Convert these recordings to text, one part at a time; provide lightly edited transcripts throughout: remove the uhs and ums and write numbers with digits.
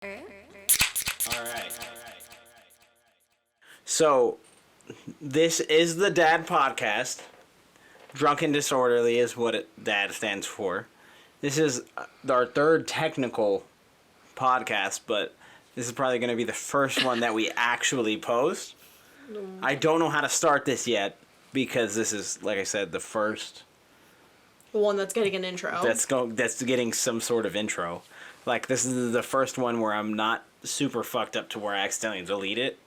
Alright. So, this is the D.A.D podcast. Drunk and Disorderly is what D.A.D stands for. This is our third technical podcast, but this is probably going to be the first one that we actually post. I don't know how to start this yet, because this is, like I said, the first... one that's getting an intro. That's getting some sort of intro. Like, this is the first one where I'm not super fucked up to where I accidentally delete it.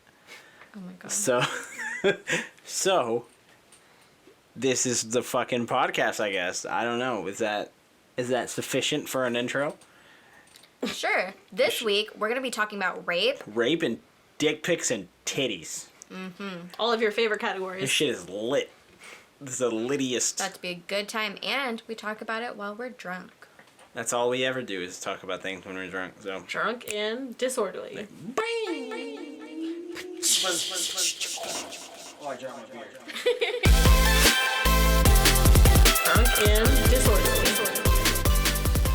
Oh my god. So, this is the fucking podcast, I guess. I don't know. Is that sufficient for an intro? Sure. This week, we're going to be talking about rape. Rape and dick pics and titties. Mm-hmm. All of your favorite categories. This shit is lit. This is the littiest. About to be a good time, and we talk about it while we're drunk. That's all we ever do is talk about things when we're drunk. So drunk and disorderly. Bang! Oh, I dropped my beer. Drunk and disorderly.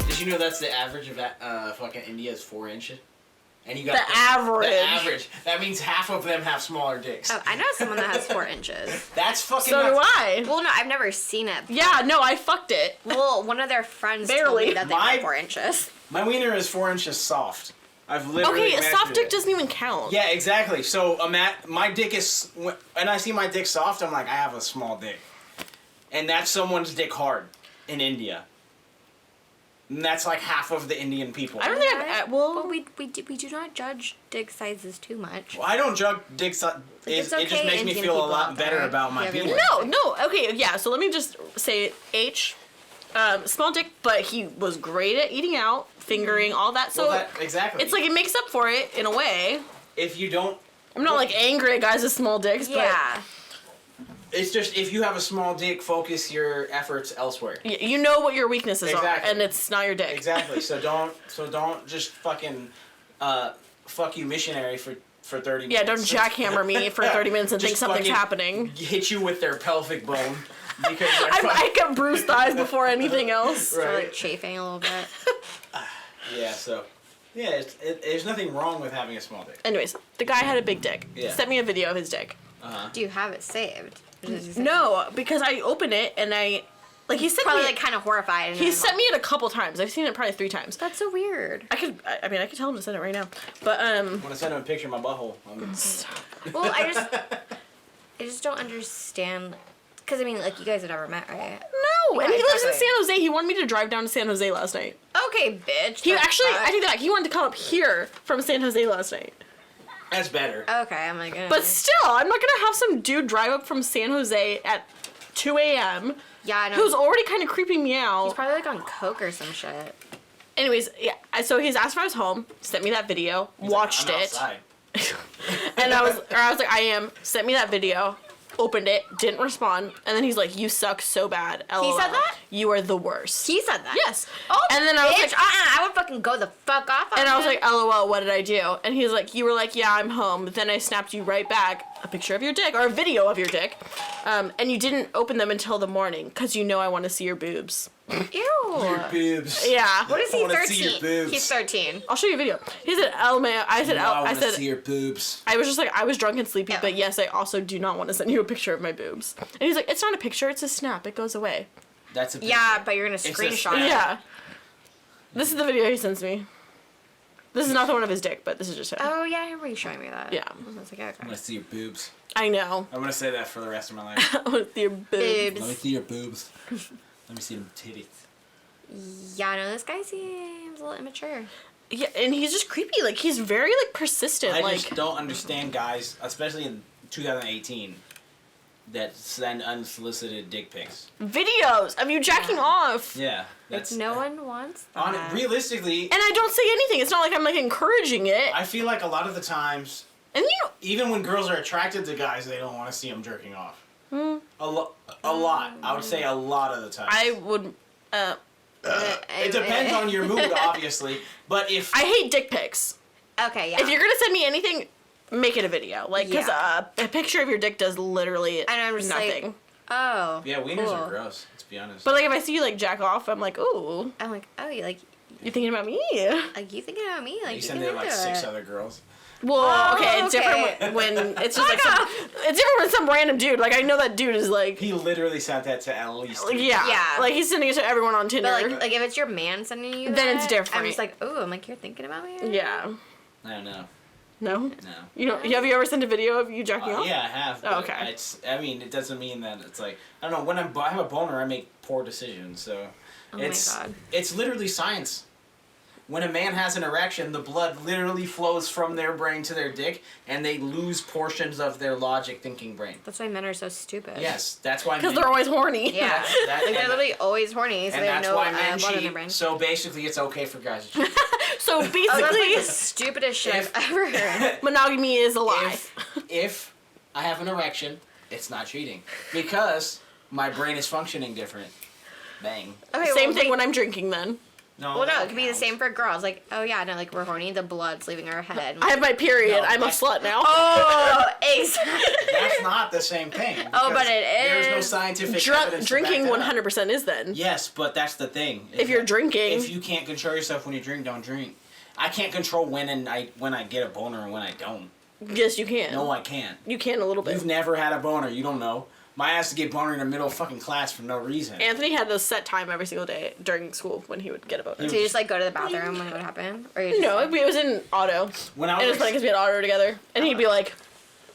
Did you know that's the average of that fucking India is 4 inches? And you got the average. The average. That means half of them have smaller dicks. Oh, I know someone that has 4 inches. That's fucking So nuts. do I. Well, no, I've never seen it. Yeah, no, I fucked it. Well, one of their friends told Barely. me that they had 4 inches. My wiener is 4 inches soft. I've literally Okay, a soft dick it. doesn't even count. Yeah, exactly. So my dick is, when I see my dick soft, I'm like, I have a small dick. And that's someone's dick hard in India. And that's like half of the Indian people. I don't think I've... But we do not judge dick sizes too much. Well, I don't judge dick size. It's It just makes me Indian feel a people lot out better there. about my Yeah, penis. No, okay, yeah, so let me just say H, small dick, but he was great at eating out, fingering, all that, so exactly. it's like it makes up for it in a way. If you don't... I'm not like angry at guys with small dicks, Yeah. It's just, if you have a small dick, focus your efforts elsewhere. but you know what your weaknesses are, Exactly. and it's not your dick. Exactly. So don't just fucking fuck you missionary for 30 minutes. Yeah, don't jackhammer me for 30 minutes and Just think something's fucking happening. Hit you with their pelvic bone. Because I got bruised thighs before anything else. Right. So, like, chafing a little bit. Yeah, so... Yeah, there's nothing wrong with having a small dick. Anyways, the guy had a big dick. Yeah. Sent me a video of his dick. Uh-huh. Do you have it saved? No, because I opened it and he sent Probably me like kind of horrified. he sent me it a couple times. I've seen it probably 3 times. That's so weird. I could tell him to send it right now. But When I send him a picture of my butthole, Well, I just don't understand. Because, I mean, like, you guys have never met, right? no, and he lives in San Jose. He wanted me to drive down to San Jose last night. Okay, bitch. He that's actually, fine. I take that back. He wanted to come up here from San Jose last night. that's better. Okay, I'm like... But still, I'm not gonna have some dude drive up from San Jose at 2 a.m. Yeah, I know. Who's already kind of creeping me out. He's probably, like, on coke or some shit. Anyways, yeah. So he's asked if I was home, sent me that video, watched I'm it, outside. and I was like, I am. Sent me that video, opened it, didn't respond, and then he's like, "You suck so bad." LOL. He said that? You are the worst. He said that? Yes. Oh, and then I was bitch, like, I would fucking go the fuck off on and I was him. like, LOL, what did I do? And he's like, you were like, yeah, I'm home. But then I snapped you right back a picture of your dick, or a video of your dick. And you didn't open them until the morning, because you know I want to see your boobs. Ew. Your boobs. Yeah. What is I he, wanna see your 13? boobs. He's 13. I'll show you a video. He said, "Oh man," I said, I want I to said, see your boobs. I was just like, I was drunk and sleepy, Yeah. but yes, I also do not want to send you a picture of my boobs. And he's like, it's not a picture, it's a snap. It goes away. That's a picture. Yeah, but you're gonna It's a- screenshot it. Yeah. This is the video he sends me. This is not the one of his dick, but this is just him. Oh, yeah, I remember you showing me that. Yeah. I was like, okay. I want to see your boobs. I know. I'm going to say that for the rest of my life. With your boobs. Boobs. Let me see your boobs. Let me see them titties. Yeah, no, this guy seems a little immature. Yeah, and he's just creepy. Like, he's very, like, persistent. I like, just don't understand guys, especially in 2018, that send unsolicited dick pics. videos of you jacking off. Yeah. That's No one wants that. realistically, And I don't say anything. It's not like I'm, like, encouraging it. I feel like a lot of the times, And you... even when girls are attracted to guys, they don't want to see them jerking off. A lot. I would say a lot of the time. I would... It depends on your mood, obviously. But if I hate dick pics. Okay, yeah. If you're gonna send me anything, make it a video. Like, because Yeah. a picture of your dick does literally And I'm just nothing. like, oh. yeah, wieners cool. are gross. Let's be honest. But, like, if I see you, like, jack off, I'm like, ooh. I'm like, oh, you like, You thinking about me? Like, you thinking about me? Like, You you said can there were like into 6 it. other girls. Well, Oh, okay, it's okay. different when it's just like it's different when some random dude. Like I know that dude is like He literally sent that to at least 2. yeah, like he's sending it to everyone on Tinder. But like if it's your man sending you Then that, it's different. I'm just like, oh, I'm like, you're thinking about me? yeah, I don't know. no, No. you know, have you ever sent a video of you jacking off? Yeah, I have. Oh, but okay. I mean, it doesn't mean that it's like I don't know. When I have a boner, I make poor decisions. So Oh it's my god. it's literally science. When a man has an erection, the blood literally flows from their brain to their dick, and they lose portions of their logic thinking brain. That's why men are so stupid. Yes, that's why. Because men- they're always horny. Yeah. That- Like, they're and- literally always horny, so and they have that's no why men blood in their cheat. brain. So basically, it's okay for guys to cheat. So Oh, that's like basically, the stupidest shit If- I've ever heard. monogamy is a lie. if I have an erection, it's not cheating because my brain is functioning different. Bang. Okay, Same well, thing like- when I'm drinking. Then No. Well, no, that it could be the counts. same for girls. Like, oh yeah, no, like we're horny, the blood's leaving our head. I have my period. No, I'm a I- slut now. Oh, exactly. That's not the same thing. Oh, but because it There's no is. scientific evidence to Drinking back that up. 100% is then. Yes, but that's the thing. If you're drinking. If you can't control yourself when you drink, don't drink. I can't control when I get a boner and when I don't. Yes, you can. No, I can't. You can a little bit. You've never had a boner. You don't know. My ass to get boner in the middle of fucking class for no reason. Anthony had a set time every single day during school when he would get a boner. So you just like go to the bathroom when it would happen, or you just, No, like, it was in auto. When I And it was was funny because we had auto together, and he'd be like,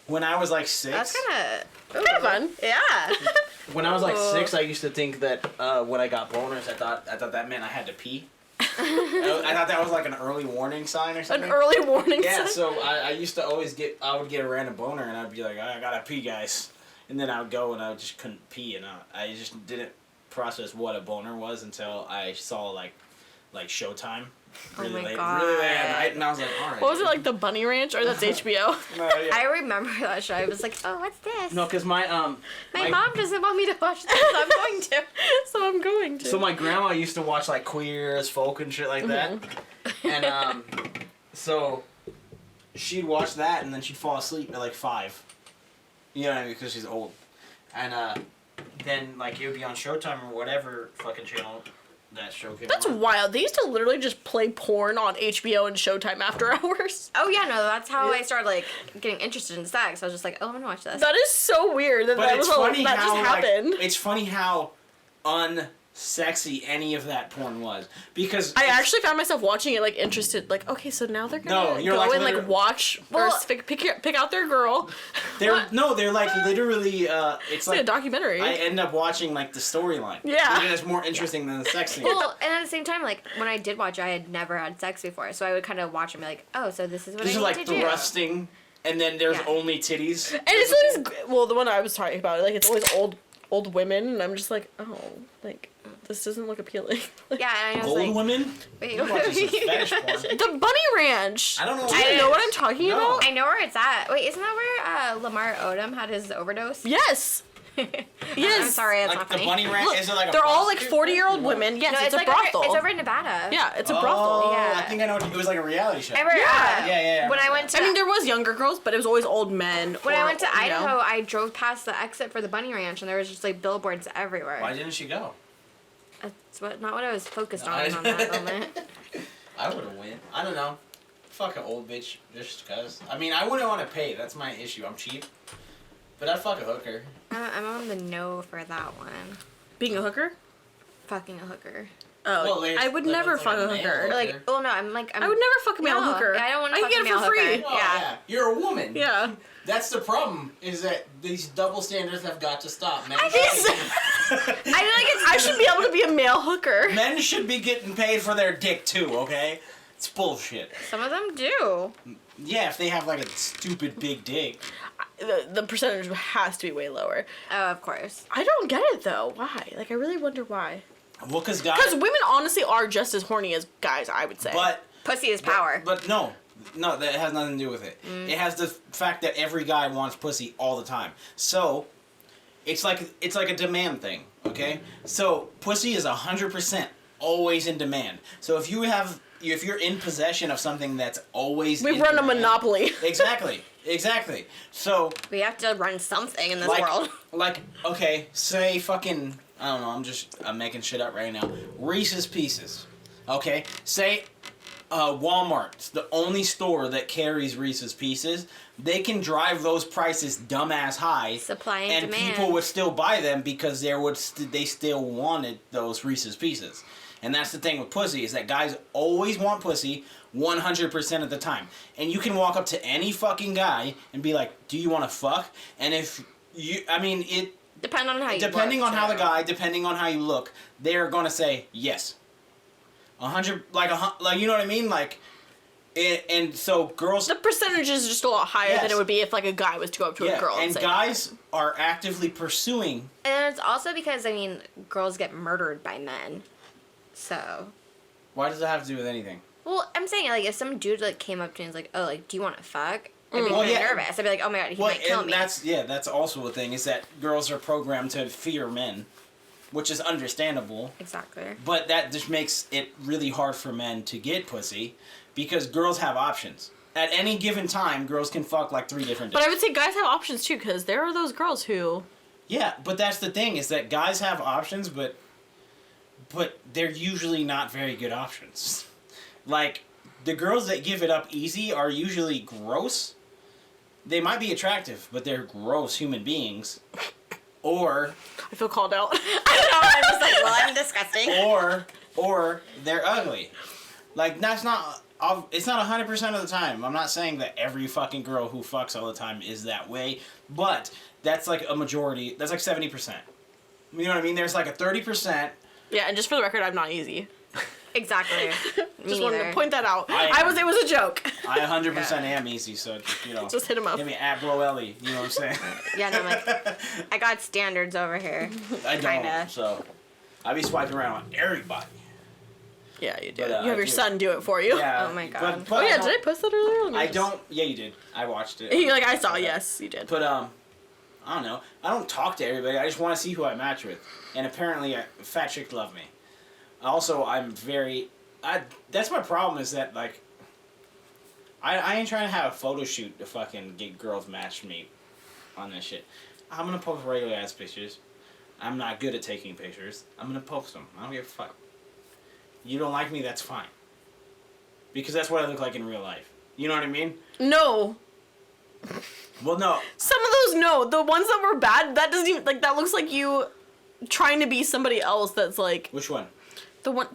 when I was like 6. that's kind of "Kind of fun." Yeah. When I was like Ooh. 6, I used to think that when I got boners, I thought that meant I had to pee. I thought that was like an early warning sign or An something. early warning Yeah, sign. so I used to always I would get a random boner and I'd be like, I gotta pee, guys. And then I would go and I just couldn't pee and I just didn't process what a boner was until I saw like Showtime. Oh Really my late, God. really late at night, and I was like, all right. What was it, like the Bunny Ranch? Or that's HBO? No, yeah. I remember that show. I was like, oh, what's this? No, cause my My mom doesn't want me to watch this, so I'm going to. So I'm going to. So my grandma used to watch like Queer as Folk and shit like that, and so she'd watch that and then she'd fall asleep at like 5. You know what I mean? Because she's old, and then like it would be on Showtime or whatever fucking channel that show came That's on. wild. They used to literally just play porn on HBO and Showtime after hours. Oh yeah, no, that's how I started like getting interested in sex. I was just like, oh, I'm gonna watch this. That is so weird that But that it's was funny that how just happened. like, it's funny how unsexy any of that porn was because I it's- actually found myself watching it like interested. Like, okay, so now they're No, gonna you're go like and like literally- watch Well- or pick out their girl. they're like literally it's It's like a like documentary. I end up watching like the storyline. Yeah. Because it's more interesting than the sex scene. Well, and at the same time, like when I did watch, I had never had sex before, so I would kind of watch and be like, oh, so this is what This I is need like to do. thrusting, and then there's Yeah. only titties. And it's always well, the one I was talking about, like it's always old women, and I'm just like, oh, like this doesn't look appealing. Yeah, and I was Old like, women? wait, You're watching some fetish porn. The Bunny Ranch. I don't know. Do what you it know is. what I'm talking No. about? I know where it's at. Wait, isn't that where Lamar Odom had his overdose? Yes. I'm Yes. sorry, it's Like not the funny. bunny ranch? Look, Is it like a they're all like prostitute 40-year-old place or what? women. Yes, No, it's a like brothel. it's over in Nevada. Yeah, it's a Oh, brothel. Yeah. I think I know. It was like a reality show. Remember, Yeah. Yeah. When I went to I mean, there was younger girls, but it was always old men. when I or, went to you know. Idaho, I drove past the exit for the bunny ranch, and there was just like billboards everywhere. Why didn't she go? That's not what I was focused No, on I- on that moment. I would have went. I don't know. Fuck an old bitch just cause. I mean, I wouldn't want to pay. That's my issue. I'm cheap. But I'd fuck a hooker. I'm on the no for that one. Being a hooker? Fucking a hooker. Oh, Well, like, I would like never it's fuck like a a male hooker. hooker. Like, oh no, I'm I would never fuck a male No, hooker. I don't wanna I fuck can a get it male for free. hooker. Oh, Yeah. You're a woman. Yeah. That's the problem, is that these double standards have got to stop, man. I feel like I should be able to be a male hooker. Men should be getting paid for their dick too, okay? It's bullshit. Some of them do. Yeah, if they have like a stupid big dick. The percentage has to be way lower. Oh, of course. I don't get it though. Why? Like, I really wonder why. Well, cause guys. Because women honestly are just as horny as guys, I would say. But Pussy is power. But no, that has nothing to do with it. It has the fact that every guy wants pussy all the time. So, it's like a demand thing, okay? So pussy is 100% always in demand. So if you're in possession of something that's always we in run a demand- monopoly. Exactly. So We have to run something in this like, world. like okay, say fucking I don't know. I'm making shit up right now. Reese's Pieces. Okay, say Walmart's the only store that carries Reese's Pieces. They can drive those prices dumbass high. Supply and demand. People would still buy them because they still wanted those Reese's Pieces. And that's the thing with pussy, is that guys always want pussy 100% of the time. And you can walk up to any fucking guy and be like, do you want to fuck? And if you, I mean, it... Depending on how you Depending look, on how the guy, depending on how you look, they're going to say yes. 100, like, you know what I mean? Like, and so girls... The percentage is just a lot higher than it would be if, like, a guy was to go up to a girl and say guys are actively pursuing... And it's also because, I mean, girls get murdered by men. So... Why does that have to do with anything? Well, I'm saying, like, if some dude, like, came up to me and was like, oh, like, do you want to fuck? I'd be really nervous. I'd be like, oh my god, he might kill me. That's also a thing, is that girls are programmed to fear men, which is understandable. Exactly. But that just makes it really hard for men to get pussy, because girls have options. At any given time, girls can fuck like 3 different dicks. But I would say guys have options too, because there are those girls who... Yeah, but that's the thing, is that guys have options, but they're usually not very good options. Like, the girls that give it up easy are usually gross. They might be attractive, but they're gross human beings. Or... I feel called out. I know, I'm just like, well, I'm disgusting. Or they're ugly. Like, that's not... It's not 100% of the time. I'm not saying that every fucking girl who fucks all the time is that way, but that's like a majority. That's like 70%. You know what I mean? There's like a 30%... Yeah, and just for the record, I'm not easy. Exactly. Just wanted to point that out. It was a joke. I 100% am easy, so, you know. Just hit him up. Hit me at Bro Ellie, you know what I'm saying? Yeah, no, I'm like, I got standards over here. I don't, Kinda. so. I be swiping around on everybody. Yeah, you do. But, you have your son do it for you. Yeah. Oh my god. Oh yeah, did I post that earlier? I don't, yeah you did. I watched it. Like, I saw, yes, you did. But, I don't know. I don't talk to everybody, I just want to see who I match with. And apparently, fat chicks love me. Also, I'm very... that's my problem, is that, like... I ain't trying to have a photo shoot to fucking get girls match me on this shit. I'm gonna post regular ass pictures. I'm not good at taking pictures. I'm gonna post them. I don't give a fuck. You don't like me, that's fine. Because that's what I look like in real life. You know what I mean? No. Well, no. Some of those, no. The ones that were bad, that doesn't even... Like, that looks like you trying to be somebody else that's, like... Which one? The one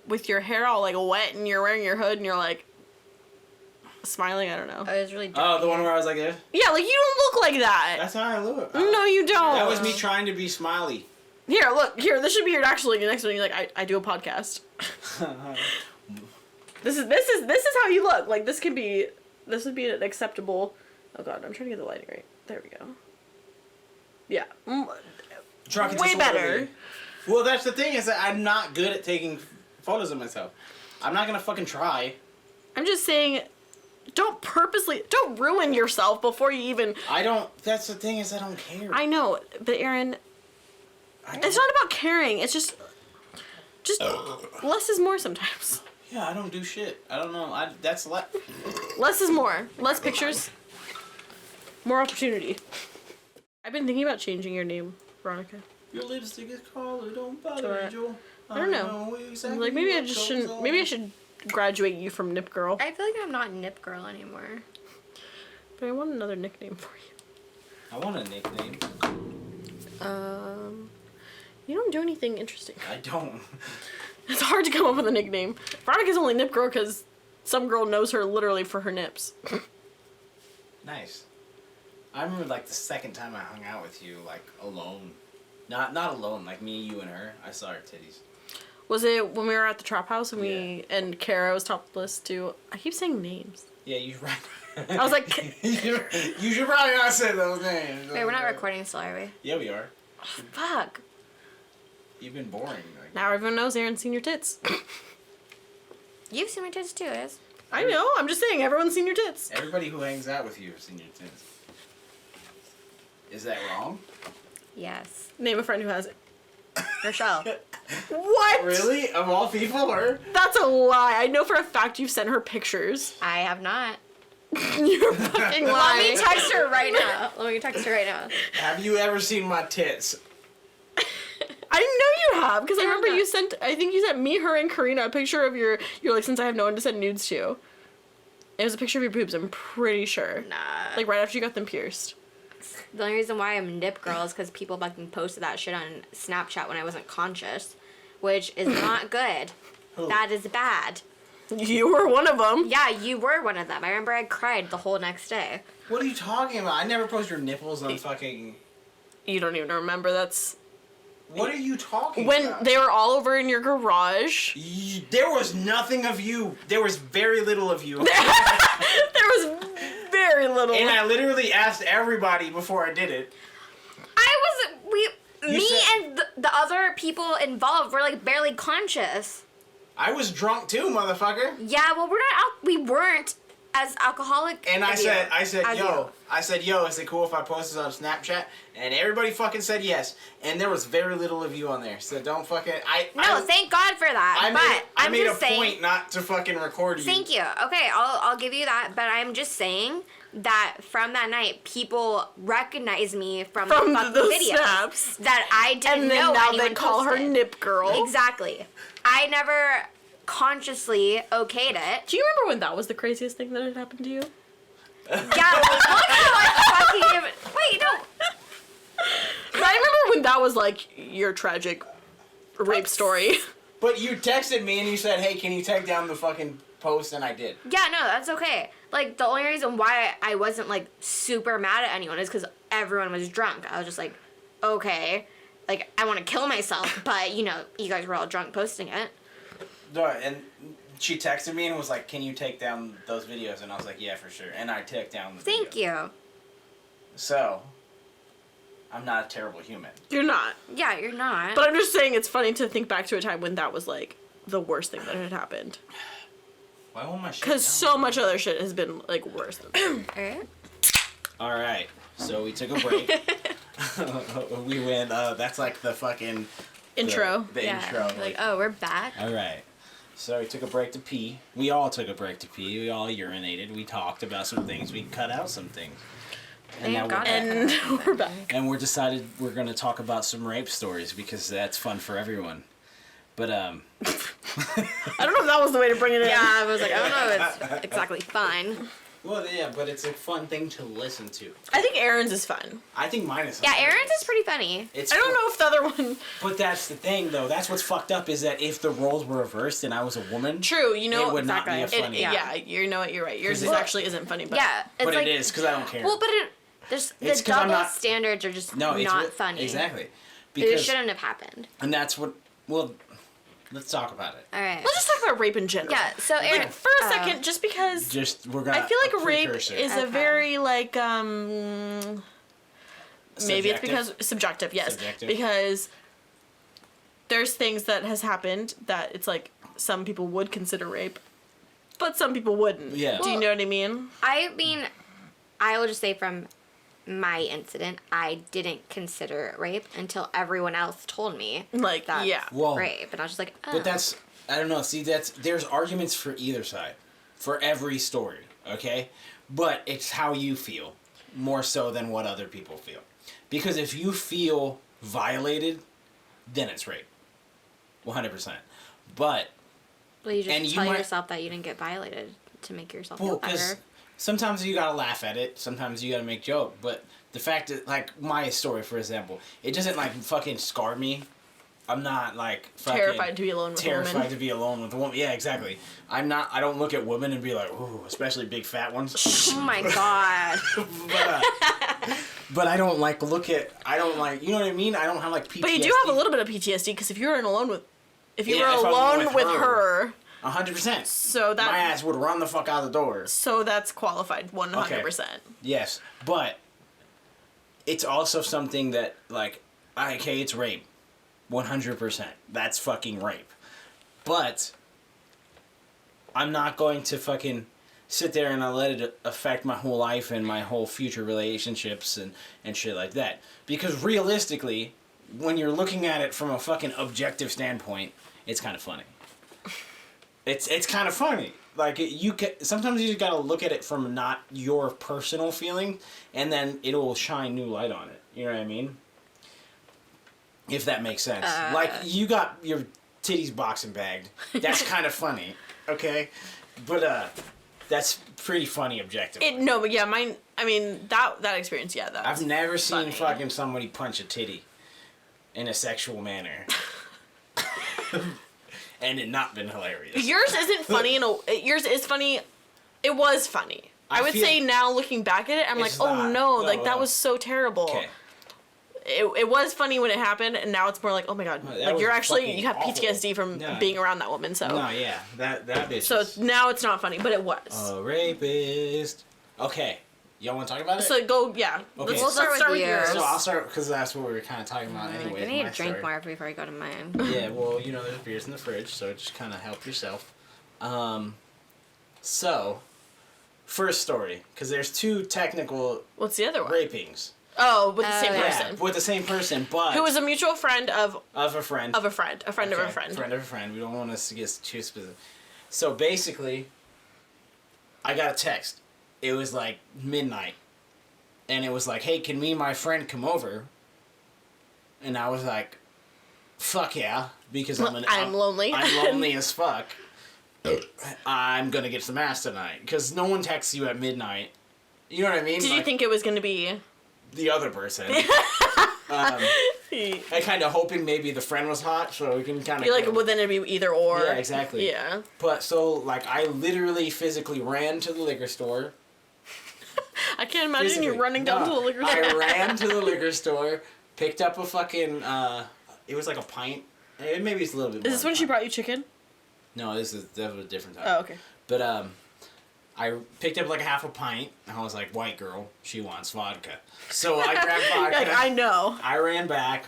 with your hair all, like, wet and you're wearing your hood and you're, like, smiling, I don't know. Oh, it was really dark. Oh, the one where I was like this? Yeah, like, you don't look like that. That's how I look. No, you don't. That was me trying to be smiley. Here, look. Here, this should be your actually next one. You're like, I do a podcast. This is how you look. Like, this would be an acceptable... Oh, God, I'm trying to get the lighting right. There we go. Yeah. Way better. Well, that's the thing, is that I'm not good at taking photos of myself. I'm not gonna fucking try. I'm just saying, don't ruin yourself before you even... That's the thing, is I don't care. I know, but Aaron, it's not about caring. It's just less is more sometimes. Yeah, I don't do shit. I don't know. Less is more. Less pictures. More opportunity. I've been thinking about changing your name, Veronica. Your lipstick is colored, don't bother me, Joel. I don't know. Exactly, like, maybe I should graduate you from Nip Girl. I feel like I'm not Nip Girl anymore. But I want another nickname for you. I want a nickname. You don't do anything interesting. I don't. It's hard to come up with a nickname. Veronica's only Nip Girl because some girl knows her literally for her nips. Nice. I remember, like, the second time I hung out with you, like, alone. Not alone, like me, you, and her. I saw her titties. Was it when we were at the trap house and Kara was topless too? I keep saying names. Yeah, you're right. I was like... you should probably not say those names. Wait, we're not recording still, are we? Yeah, we are. Oh, fuck. You've been boring. Like, now everyone knows Aaron's seen your tits. You've seen my tits too, Iz. I know, I'm just saying, everyone's seen your tits. everybody who hangs out with you has seen your tits. Is that wrong? Yes. Name a friend who has it. Rochelle. What? Really? Of all people, her? That's a lie. I know for a fact you've sent her pictures. I have not. You're fucking lying. Let me text her right now. Have you ever seen my tits? I know you have, because I remember not. you sent. I think you sent me, her, and Karina a picture of your. You're like, since I have no one to send nudes to. It was a picture of your boobs. I'm pretty sure. Nah. Like right after you got them pierced. The only reason why I'm nip girl is because people fucking posted that shit on Snapchat when I wasn't conscious, which is not good. That is bad. You were one of them. Yeah, you were one of them. I remember I cried the whole next day. What are you talking about? I never post your nipples on fucking... You don't even remember. That's What are you talking when about? they were all over in your garage. There was nothing of you. There was very little of you. There was very little. And I literally asked everybody before I did it. You Me said- and the other people involved were like barely conscious. I was drunk too, motherfucker. Yeah, well, we weren't as alcoholic. And I as said, you. yo, is it cool if I post this on Snapchat? And everybody fucking said yes. And there was very little of you on there. So don't fucking... Thank God for that. I made a saying, point not to fucking record you. Thank you. Okay, I'll give you that. But I'm just saying that from that night, people recognize me from the fucking the videos snaps. that I didn't And then know now anyone they call her posted. Nip Girl. Exactly. I never consciously okayed it. Do you remember when that was the craziest thing that had happened to you? Yeah, like, look how I fucking... Wait, no. But I remember when that was like your tragic rape story. But you texted me and you said, hey, can you take down the fucking post? And I did. Yeah, no, that's okay. Like, the only reason why I wasn't, like, super mad at anyone is because everyone was drunk. I was just like, okay. Like, I want to kill myself, but, you know, you guys were all drunk posting it. And she texted me and was like, can you take down those videos? And I was like, yeah, for sure. And I took down the Thank video. you. So, I'm not a terrible human. You're not. Yeah, you're not. But I'm just saying it's funny to think back to a time when that was like the worst thing that had happened. Why won't my shit Because down? so much other shit has been like worse than that. Alright. Alright, so we took a break. We went, that's like the fucking... Intro. The Yeah. intro. Like, oh, we're back. Alright. So we took a break to pee. We all took a break to pee. We all urinated. We talked about some things. We cut out some things. And now Thank we're God. back. And we're back. And we're decided we're going to talk about some rape stories because that's fun for everyone. But, I don't know if that was the way to bring it in. Yeah, I was like, I don't know, it's exactly fine. Well, yeah, but it's a fun thing to listen to. I think Aaron's is fun. I think mine is Yeah, hilarious. Aaron's is pretty funny. It's I don't know if the other one... But that's the thing, though. That's what's fucked up is that if the roles were reversed and I was a woman... True, you know... It would not be a Exactly. funny... Yeah, you know what, you're right. Yours Well, actually isn't funny, but... Yeah, it's But like, it is, because I don't care. Well, but there's the It's 'cause I'm double not- standards are just no, it's not re- funny. Exactly. It Because... shouldn't have happened. And that's what... Well, let's talk about it. All right. Let's just talk about rape in general. Yeah, so Aaron... Like, for a second, just because... Just, we're gonna... I feel like a rape precursor. is a Okay. very, like, maybe it's Subjective? because... Subjective, yes. Subjective. Because there's things that has happened that it's like some people would consider rape, but some people wouldn't. Yeah. Do you know what I mean? I mean, I will just say from my incident, I didn't consider it rape until everyone else told me Like, that's yeah. Well, rape. And I was just like, oh. But that's... I don't know. See, there's arguments for either side. For every story, okay? But it's how you feel. More so than what other people feel. Because if you feel violated, then it's rape. 100%. But... Well, you just and you tell might- yourself that you didn't get violated to make yourself Well, feel because better. sometimes you gotta laugh at it, sometimes you gotta make joke. But the fact that, like, my story, for example, it doesn't, like, fucking scar me. I'm not, like, fucking... Terrified to be alone with a woman. Terrified to be alone with a woman. Yeah, exactly. I don't look at women and be like, ooh, especially big fat ones. Oh my god. But I don't, like, you know what I mean? I don't have, like, PTSD. But you do have a little bit of PTSD because if you were alone with... If you Yeah, were if I'm alone with with her... 100%. So that... My ass would run the fuck out of the door. So that's qualified 100%. Yes, but it's also something that, like, okay, it's rape. 100%. That's fucking rape. But I'm not going to fucking sit there and I let it affect my whole life and my whole future relationships and shit like that. Because realistically, when you're looking at it from a fucking objective standpoint, it's kind of funny. It's kind of funny. Like, sometimes you just gotta look at it from not your personal feeling, and then it'll shine new light on it. You know what I mean? If that makes sense. Like, you got your titties boxing bagged. That's kind of funny, okay? But, that's pretty funny objectively. No, but yeah, mine, I mean, that experience, yeah, that's I've never seen funny. fucking somebody punch a titty in a sexual manner. And it not been hilarious. Yours isn't funny, yours is funny. It was funny. I would say now, looking back at it, I'm like, It's oh not. no, No, like, that no. was so terrible. Okay. It was funny when it happened, and now it's more like, oh my god, That like, was you're actually, fucking you have awful. PTSD from Yeah. being around that woman, so. No, yeah. That bitch So is now it's not funny, but it was. a rapist. Okay. Y'all want to talk about it? So go, yeah. Okay. Let's We'll start start with with yours. yours. So I'll start, because that's what we were kind of talking about I anyway. need to drink more before I go to mine. Yeah, well, you know, there's beers in the fridge, so just kind of help yourself. So, first story, because there's two technical What's the other one? rapings. Oh, with the same yeah. person. Yeah, with the same person, but Who was a mutual friend of of a friend. a friend. A friend of a Okay, friend. Friend of a friend. We don't want us to get too specific. So basically, I got a text. It was like midnight. And it was like, hey, can me and my friend come over? And I was like, fuck yeah. Because I'm lonely. I'm lonely as fuck. I'm gonna get some ass tonight. Because no one texts you at midnight. You know what I mean? Did you think it was going to be... The other person. I kind of hoping maybe the friend was hot, so we can kind of... You're like, well, then it'd be either or. Yeah, exactly. Yeah. But so, like, I literally physically ran to the liquor store. I can't imagine Physically. you running down to the liquor store. I ran to the liquor store, picked up a fucking, it was like a pint. Maybe it's a little bit more. Is this when she brought you chicken? No, that was a different time. Oh, okay. But, I picked up like a half a pint, and I was like, white girl, she wants vodka. So I grabbed vodka. Like, I know. I ran back.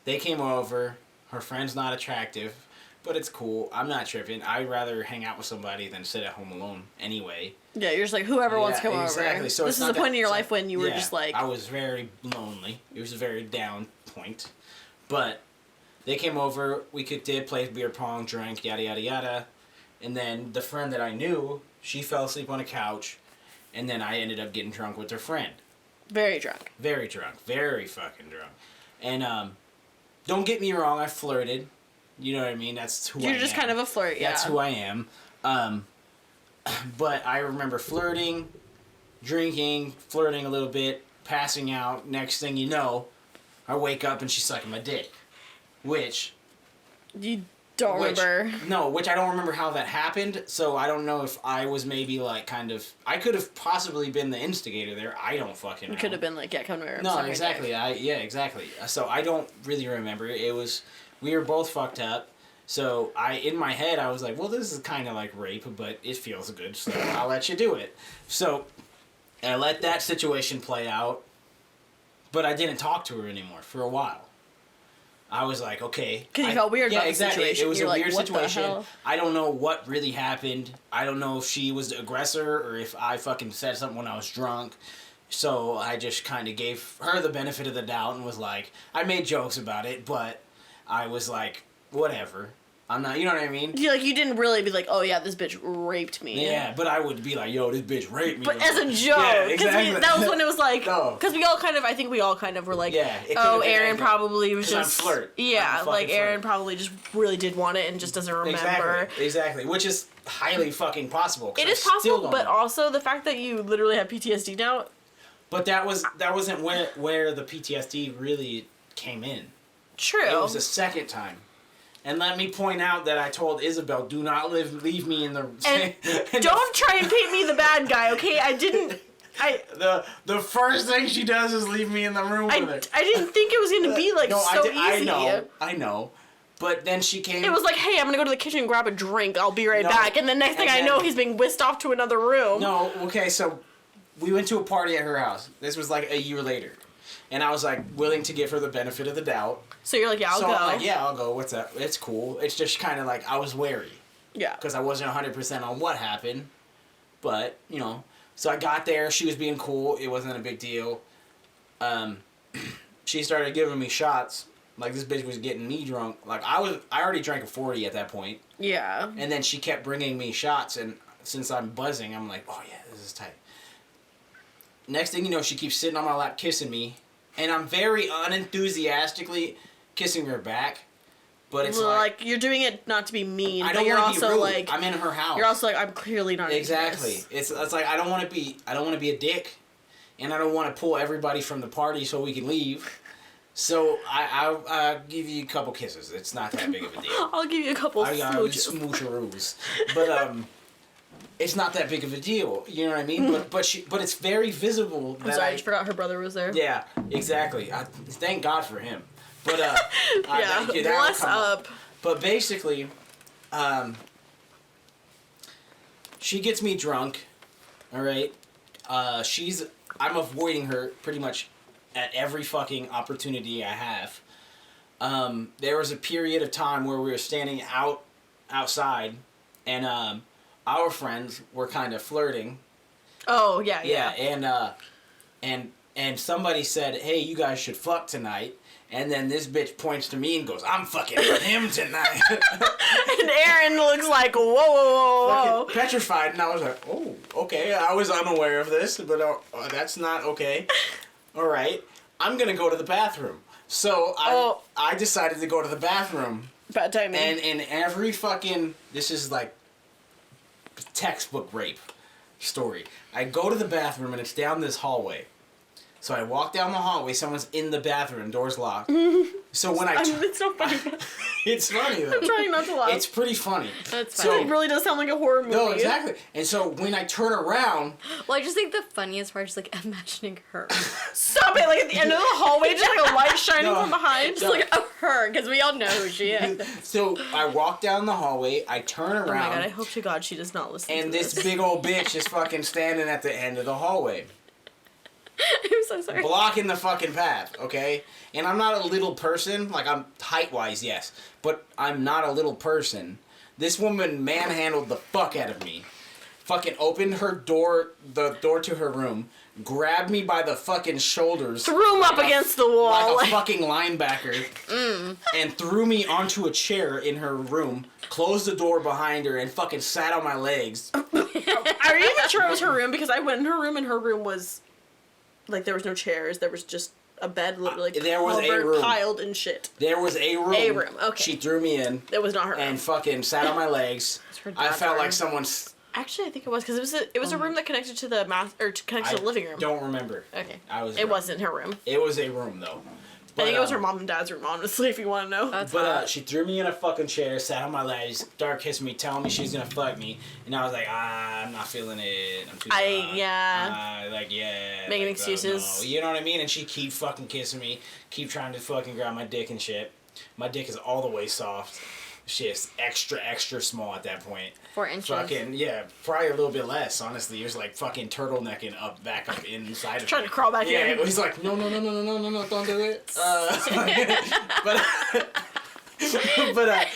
They came over. Her friend's not attractive, but it's cool. I'm not tripping. I'd rather hang out with somebody than sit at home alone anyway. Yeah, you're just like, whoever wants to come exactly. over. So This it's is not the point that- in your so- life when you were yeah, just like... I was very lonely. It was a very down point. But they came over. We cooked it, played beer pong, drank, yada, yada, yada. And then the friend that I knew, she fell asleep on a couch. And then I ended up getting drunk with her friend. Very drunk. Very drunk. Very fucking drunk. And, don't get me wrong, I flirted. You know what I mean? That's who I am. You're just kind of a flirt, yeah. That's who I am. But I remember flirting, drinking, flirting a little bit, passing out. Next thing you know, I wake up and she's sucking my dick. Which You don't remember. No, which I don't remember how that happened, so I don't know if I was maybe like kind of... I could have possibly been the instigator there. I don't fucking know. You could have been like, yeah, come to my room. No, suck my exactly. dick. Yeah, exactly. So I don't really remember. It was... We were both fucked up. So in my head, I was like, well, this is kind of like rape, but it feels good, so I'll let you do it. So I let that situation play out, but I didn't talk to her anymore for a while. I was like, okay. Because you felt weird about the exactly. situation. It was You're a like, weird what the situation. hell? I don't know what really happened. I don't know if she was the aggressor or if I fucking said something when I was drunk. So I just kind of gave her the benefit of the doubt and was like, I made jokes about it, but I was like, whatever. I'm not, you know what I mean? You didn't really be like, oh yeah, this bitch raped me. Yeah, but I would be like, yo, this bitch raped me. But as a joke, Yeah, because exactly. that was when it was like, No. because we all kind of, I think we all kind of were like, Yeah, it could've oh, been Aaron anything. probably was 'Cause I'm just, flirt. I'm a yeah, fucking like Aaron flirt. probably just really did want it and just doesn't remember. Exactly. Which is highly fucking possible. 'Cause It I is still possible, don't but know. also the fact that you literally have PTSD now. But that wasn't where the PTSD really came in. True. It was the second time. And let me point out that I told Isabel, do not leave me in the... And don't try and paint me the bad guy, okay? I didn't. The first thing she does is leave me in the room with her. I didn't think it was gonna be like easy. I know. But then she came... It was like, hey, I'm gonna go to the kitchen and grab a drink. I'll be right back. And the next thing I know, he's being whisked off to another room. No, okay, so we went to a party at her house. This was like a year later. And I was like willing to give her the benefit of the doubt. So you're like, yeah, I'll go. I'm like, yeah, I'll go. What's up? It's cool. It's just kind of like I was wary. Yeah. Because I wasn't 100% on what happened. But, you know. So I got there. She was being cool. It wasn't a big deal. She started giving me shots. Like, this bitch was getting me drunk. Like, I already drank a 40 at that point. Yeah. And then she kept bringing me shots. And since I'm buzzing, I'm like, oh, yeah, this is tight. Next thing you know, she keeps sitting on my lap kissing me. And I'm very unenthusiastically kissing her back, but it's like you're doing it not to be mean. I don't you're want to be also rude. like I'm in her house. you're also like I'm clearly not exactly. into this. It's like I don't want to be a dick, and I don't want to pull everybody from the party so we can leave. So I'll give you a couple kisses. It's not that big of a deal. I'll give you a couple smooches. Smoocheroos, but it's not that big of a deal. You know what I mean? But it's very visible. I'm sorry, I just forgot her brother was there. Yeah, exactly. Thank God for him. But yeah, bless up. But basically, she gets me drunk. All right. I'm avoiding her pretty much at every fucking opportunity I have. There was a period of time where we were standing outside, and our friends were kind of flirting. Oh yeah. And somebody said, "Hey, you guys should fuck tonight." And then this bitch points to me and goes, "I'm fucking with him tonight." And Aaron looks like, whoa. Fucking petrified, and I was like, "Oh, okay." I was unaware of this, but that's not okay. All right, I'm gonna go to the bathroom. So I decided to go to the bathroom. Bad timing. And in every fucking, this is like textbook rape story. I go to the bathroom and it's down this hallway. So I walk down the hallway, someone's in the bathroom, door's locked. So when it's not funny. It's funny though. I'm trying not to laugh. It's pretty funny. That's funny. It really does sound like a horror movie. No, exactly. And so when I turn around... Well, I just think the funniest part is, like, imagining her. Stop it! Like, at the end of the hallway, just like a light shining from behind. Just like, her, because we all know who she is. So I walk down the hallway, I turn around... Oh my god, I hope to God she does not listen to this. And this big old bitch is fucking standing at the end of the hallway. I'm so sorry. Blocking the fucking path, okay? And I'm not a little person. Like, I'm height-wise, yes. But I'm not a little person. This woman manhandled the fuck out of me. Fucking opened the door to her room, grabbed me by the fucking shoulders. Threw him up against the wall. Like a fucking linebacker. And threw me onto a chair in her room, closed the door behind her, and fucking sat on my legs. Are you even sure it was her room? Because I went in her room and her room was... Like, there was no chairs. There was just a bed literally there was a room. Piled in shit. There was a room. A room, okay. She threw me in. It was not her room. And fucking sat on my legs. I felt like someone's... Actually, I think it was, because it was a room that connected to the connected to the living room. Don't remember. Okay. It wasn't her room. It was a room, though. But, I think it was her mom and dad's room, honestly, if you want to know. She threw me in a fucking chair, sat on my legs, dark kissed me, telling me she's gonna fuck me, and I was like, I'm not feeling it. I'm too drunk. Making excuses. No. You know what I mean? And she keep fucking kissing me, keep trying to fucking grab my dick and shit. My dick is all the way soft. Shit's extra small at that point. 4 inches. Fucking, yeah, probably a little bit less, honestly. He was like fucking turtlenecking back up inside of me. Trying to crawl back in. Yeah, he's like, no, don't do it. But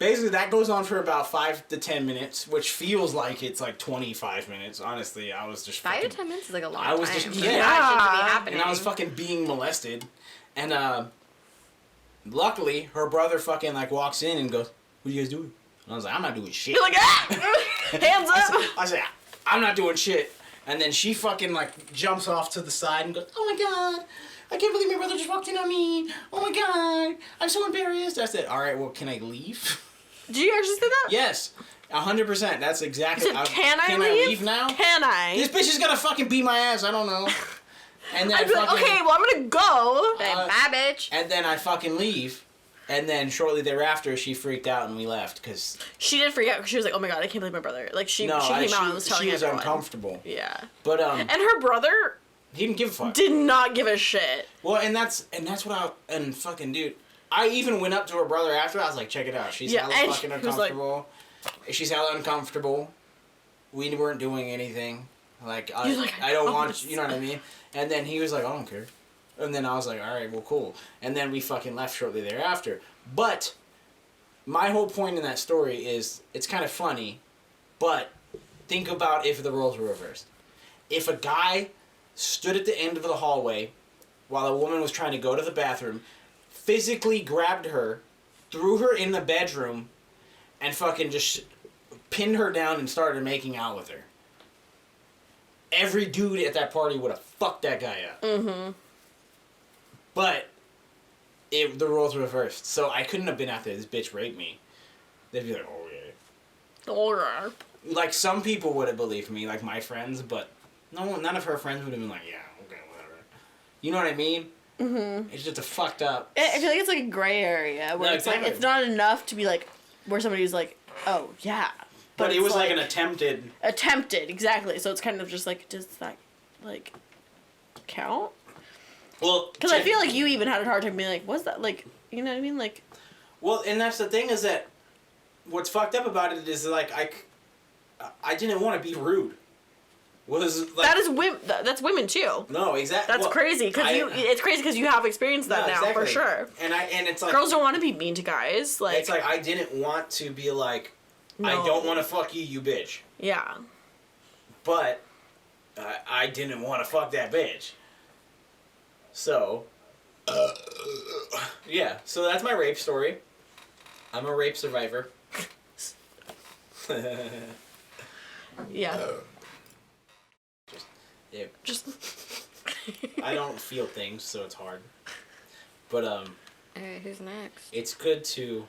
basically that goes on for about 5 to 10 minutes, which feels like it's like 25 minutes. Honestly, I was just 5 to 10 minutes is like a long time. I was just, for that shit to be happening. and I was fucking being molested, and luckily her brother fucking like walks in and goes, "What are you guys doing?" And I was like, "I'm not doing shit." You're like, hands up. I said, "I'm not doing shit." And then she fucking like jumps off to the side and goes, "Oh my god, I can't believe my brother just walked in on me. Oh my god, I'm so embarrassed." I said, "All right, well, can I leave?" Did you actually say that? Yes, 100%. That's exactly. Can I leave now? Can I? This bitch is gonna fucking beat my ass. I don't know. And then I'd be like, okay, well, I'm gonna go. Bye, bitch. And then I fucking leave. And then shortly thereafter, she freaked out and we left because she did freak out because she was like, "Oh my god, I can't believe my brother!" Like she came out and was telling she was everyone. uncomfortable. Yeah. But and her brother he didn't give a fuck. Did not give a shit. Well, and that's fucking dude. I even went up to her brother after. I was like, "Check it out. She's hella fucking uncomfortable. She's hella uncomfortable. We weren't doing anything. Like I don't want you know what I mean." And then he was like, "I don't care." And then I was like, all right, well, cool. And then we fucking left shortly thereafter. But my whole point in that story is it's kind of funny, but think about if the roles were reversed. If a guy stood at the end of the hallway while a woman was trying to go to the bathroom, physically grabbed her, threw her in the bedroom, and fucking just pinned her down and started making out with her. Every dude at that party would have fucked that guy up. Mm-hmm. But the roles were reversed. So I couldn't have been out there. This bitch raped me. They'd be like, oh yeah. Or Like some people would have believed me, like my friends, but none of her friends would have been like, yeah, okay, whatever. You know what I mean? Mm-hmm. It's just a fucked up. I feel like it's like a gray area where No, it's like exactly. it's not enough to be like where somebody's like, oh yeah, But it it's was like an attempted. exactly. So it's kind of just like, does that like count? Well, Because I feel like you even had a hard time being like, what's that like? You know what I mean? Like. Well, and that's the thing is that what's fucked up about it is like I didn't want to be rude. Was like That is that's women too. no, exactly. That's crazy because it's crazy because you have experienced that now for sure. And it's like girls don't want to be mean to guys. Like it's like I didn't want to be like No. I don't want to fuck you, you bitch. yeah. But I didn't want to fuck that bitch. So yeah, so that's my rape story. I'm a rape survivor. Yeah. Just I don't feel things, so it's hard. But Alright, who's next? it's good to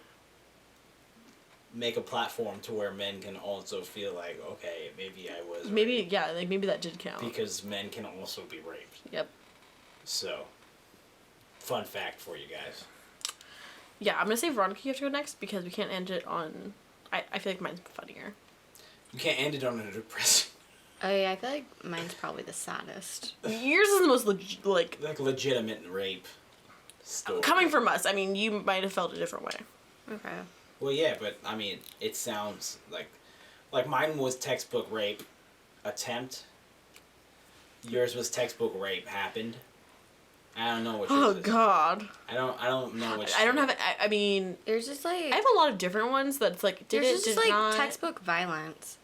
make a platform to where men can also feel like, okay, maybe I was Maybe raped, yeah, like maybe that did count. because men can also be raped. Yep. So, fun fact for you guys. Yeah, I'm gonna say Veronica, you have to go next because we can't end it on. I feel like mine's funnier. You can't end it on a depressing, Oh yeah, I feel like mine's probably the saddest. Yours is the most like like legitimate rape story. coming from us. I mean, you might have felt a different way. Okay. Well, yeah, but I mean, it sounds like mine was textbook rape attempt. Yours was textbook rape happened. I don't know what yours Oh is. God. I don't know what. I don't have. I mean, Yours is like. I have a lot of different ones that's like did yours it is did just like not. textbook violence.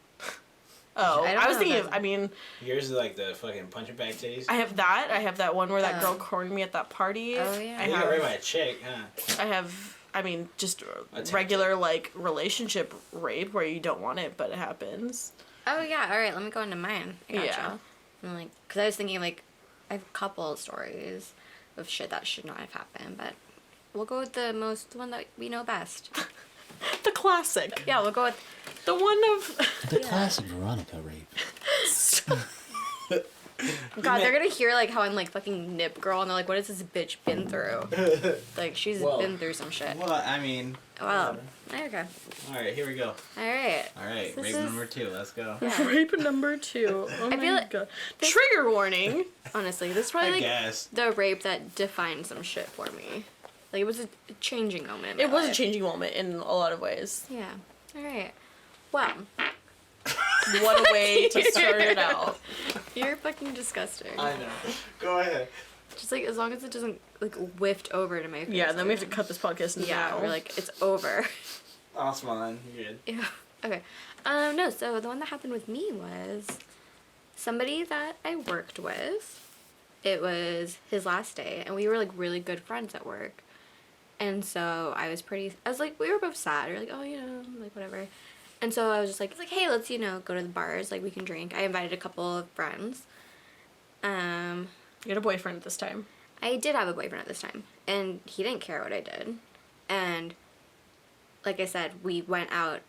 Oh, I don't I was know thinking. about- I mean, Yours is like the fucking punching bag titties. I have that. I have that one where that Oh. girl cornered me at that party. Oh, yeah. I You got have. raped by a chick, huh? I have. I mean, just Attempted. regular like relationship rape where you don't want it, but it happens. Oh yeah, alright, let me go into mine. I gotcha. Yeah. I'm like, because I was thinking like, I have a couple of stories of shit that should not have happened, but we'll go with the one that we know best. The classic. Yeah, we'll go with. The one of. The classic Veronica rape. God, they're gonna hear like how I'm like fucking nip girl, and they're like, what has this bitch been through? Like she's Well, been through some shit. Well, I mean. Well, okay. All right, here we go. Alright. All right, This rape is- number 2. Let's go. Yeah. Rape number 2. Oh I my feel like God. this- Trigger warning. Honestly, this is I probably like guess. the rape that defined some shit for me. Like it was a changing moment. in It my was a life. changing moment in a lot of ways. Yeah. Alright. Well, What a way to start it out. you're fucking disgusting. I know. Go ahead. Just like as long as it doesn't like whiffed over to my face. Yeah, then we have to like, cut this podcast now. Yeah, we're like it's over. That's fine. You're good. Yeah. Okay. No, so the one that happened with me was somebody that I worked with. It was his last day, and we were like really good friends at work. And so I was like, we were both sad. We were like, oh, you know, like whatever. And so I was just like, hey, let's, you know, go to the bars. Like we can drink. I invited a couple of friends. You had a boyfriend at this time. I did have a boyfriend at this time, and he didn't care what I did. And like I said, we went out